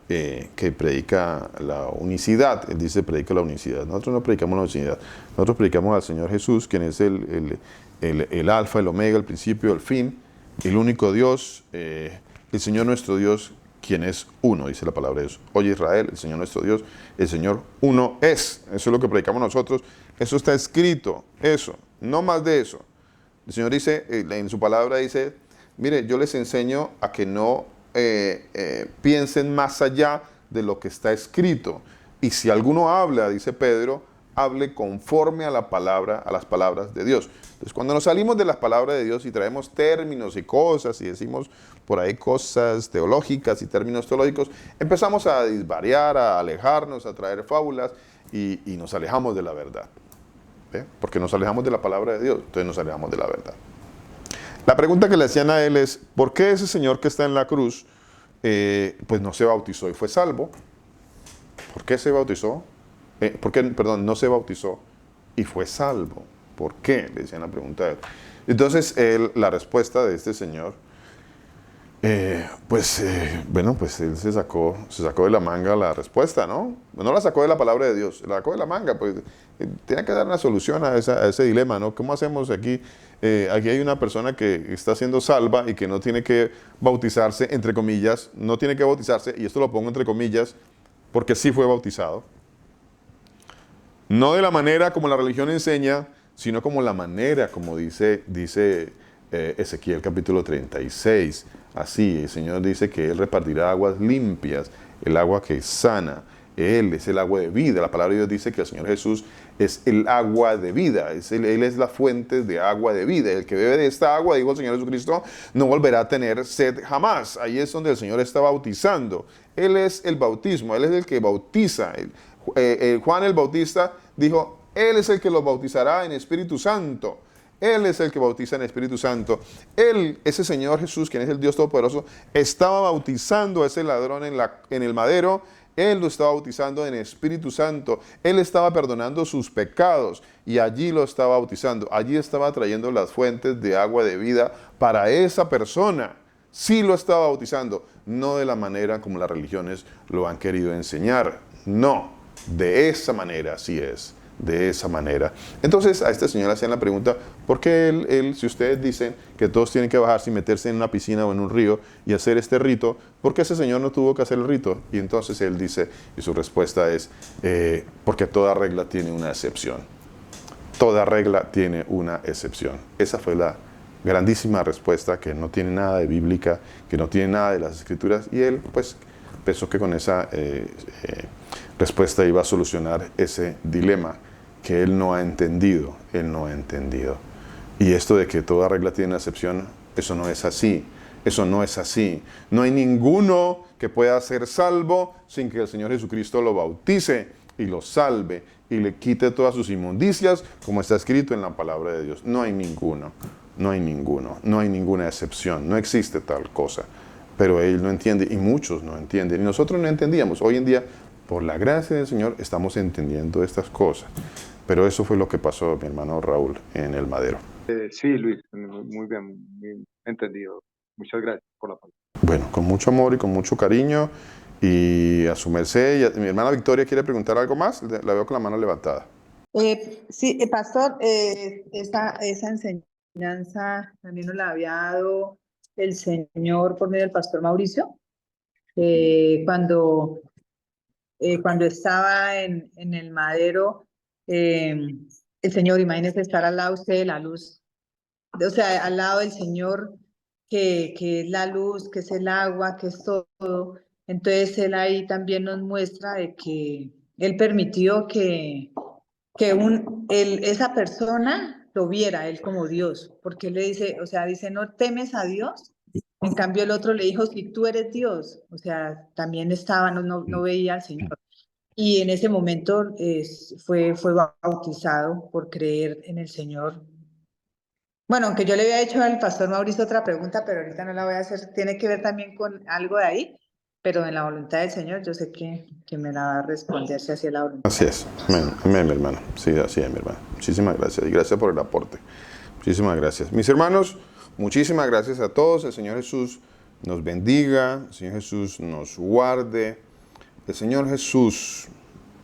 que predica la unicidad, él dice predica la unicidad, nosotros no predicamos la unicidad, nosotros predicamos al Señor Jesús, quien es el alfa, el omega, el principio, el fin, el único Dios, el Señor nuestro Dios, quien es uno, dice la palabra de Dios. Oye Israel, el Señor nuestro Dios, el Señor uno es. Eso es lo que predicamos nosotros. Eso está escrito, eso, no más de eso. El Señor dice, en su palabra dice, mire, yo les enseño a que no piensen más allá de lo que está escrito. Y si alguno habla, dice Pedro, hable conforme a la palabra, a las palabras de Dios. Entonces, cuando nos salimos de las palabras de Dios y traemos términos y cosas y decimos por ahí cosas teológicas y términos teológicos, empezamos a disvariar, a alejarnos, a traer fábulas y nos alejamos de la verdad. ¿Ve? Porque nos alejamos de la palabra de Dios, entonces nos alejamos de la verdad. La pregunta que le hacían a él es, ¿por qué ese señor que está en la cruz pues no se bautizó y fue salvo? ¿Por qué se bautizó ¿Por qué, perdón, no se bautizó y fue salvo? ¿Por qué? Le decían la pregunta a él. Entonces, la respuesta de este señor, bueno, pues él se sacó de la manga la respuesta, ¿no? No la sacó de la palabra de Dios, la sacó de la manga, pues tenía que dar una solución a ese dilema, ¿no? ¿Cómo hacemos aquí? Aquí hay una persona que está siendo salva y que no tiene que bautizarse, entre comillas, no tiene que bautizarse, y esto lo pongo entre comillas, porque sí fue bautizado. No de la manera como la religión enseña, sino como la manera, como dice Ezequiel capítulo 36. Así, el Señor dice que Él repartirá aguas limpias, el agua que sana. Él es el agua de vida. La palabra de Dios dice que el Señor Jesús es el agua de vida. Él es la fuente de agua de vida. El que bebe de esta agua, dijo el Señor Jesucristo, no volverá a tener sed jamás. Ahí es donde el Señor está bautizando. Él es el bautismo. Él es el que bautiza. Juan el Bautista dijo, Él es el que los bautizará en Espíritu Santo. Él es el que bautiza en Espíritu Santo. Él, ese Señor Jesús, quien es el Dios Todopoderoso, estaba bautizando a ese ladrón en el madero. Él lo estaba bautizando en Espíritu Santo. Él estaba perdonando sus pecados y allí lo estaba bautizando. Allí estaba trayendo las fuentes de agua de vida para esa persona. Sí lo estaba bautizando, no de la manera como las religiones lo han querido enseñar. No, de esa manera sí es. De esa manera. Entonces a este señor le hacían la pregunta, ¿por qué él, si ustedes dicen que todos tienen que bajarse y meterse en una piscina o en un río y hacer este rito, ¿por qué ese señor no tuvo que hacer el rito? Y entonces él dice, y su respuesta es, porque toda regla tiene una excepción. Toda regla tiene una excepción. Esa fue la grandísima respuesta, que no tiene nada de bíblica, que no tiene nada de las escrituras, y él pues pensó que con esa respuesta iba a solucionar ese dilema que él no ha entendido. Y esto de que toda regla tiene una excepción, eso no es así. Eso no es así. No hay ninguno que pueda ser salvo sin que el Señor Jesucristo lo bautice y lo salve y le quite todas sus inmundicias, como está escrito en la palabra de Dios. No hay ninguno, no hay ninguna excepción, no existe tal cosa. Pero él no entiende y muchos no entienden. Y nosotros no entendíamos. Hoy en día, por la gracia del Señor, estamos entendiendo estas cosas. Pero eso fue lo que pasó, mi hermano Raúl, en el madero. Sí, Luis, muy bien, muy entendido. Muchas gracias por la palabra. Bueno, con mucho amor y con mucho cariño. Y a su merced, mi hermana Victoria quiere preguntar algo más. La veo con la mano levantada. Sí, pastor, esa enseñanza también nos la había dado el Señor por medio del pastor Mauricio, cuando estaba en el madero, el Señor, imagínese estar al lado usted de la luz, o sea, al lado del Señor, que es la luz, que es el agua, que es todo. Entonces Él ahí también nos muestra de que Él permitió que esa persona lo viera Él como Dios, porque Él le dice, o sea, dice, ¿no temes a Dios? En cambio el otro le dijo, si tú eres Dios, o sea, también estaba, no veía al Señor. Y en ese momento fue bautizado por creer en el Señor. Bueno, aunque yo le había hecho al pastor Mauricio otra pregunta, pero ahorita no la voy a hacer, tiene que ver también con algo de ahí, pero en la voluntad del Señor yo sé que me la va a responder si así es la voluntad. Así es, amén, mi hermano. Sí, así es, mi hermano. Muchísimas gracias y gracias por el aporte. Muchísimas gracias. Mis hermanos, muchísimas gracias a todos. El Señor Jesús nos bendiga, el Señor Jesús nos guarde. El Señor Jesús,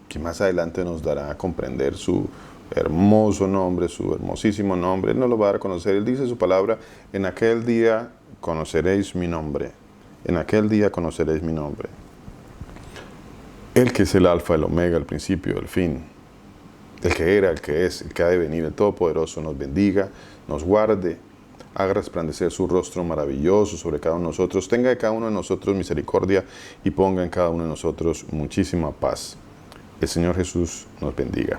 que más adelante nos dará a comprender su hermoso nombre, su hermosísimo nombre, Él nos lo va a dar a conocer. Él dice su palabra, en aquel día conoceréis mi nombre. En aquel día conoceréis mi nombre. Él que es el alfa, el omega, el principio, el fin. El que era, el que es, el que ha de venir, el Todopoderoso, nos bendiga, nos guarde, haga resplandecer su rostro maravilloso sobre cada uno de nosotros, tenga de cada uno de nosotros misericordia y ponga en cada uno de nosotros muchísima paz. El Señor Jesús nos bendiga.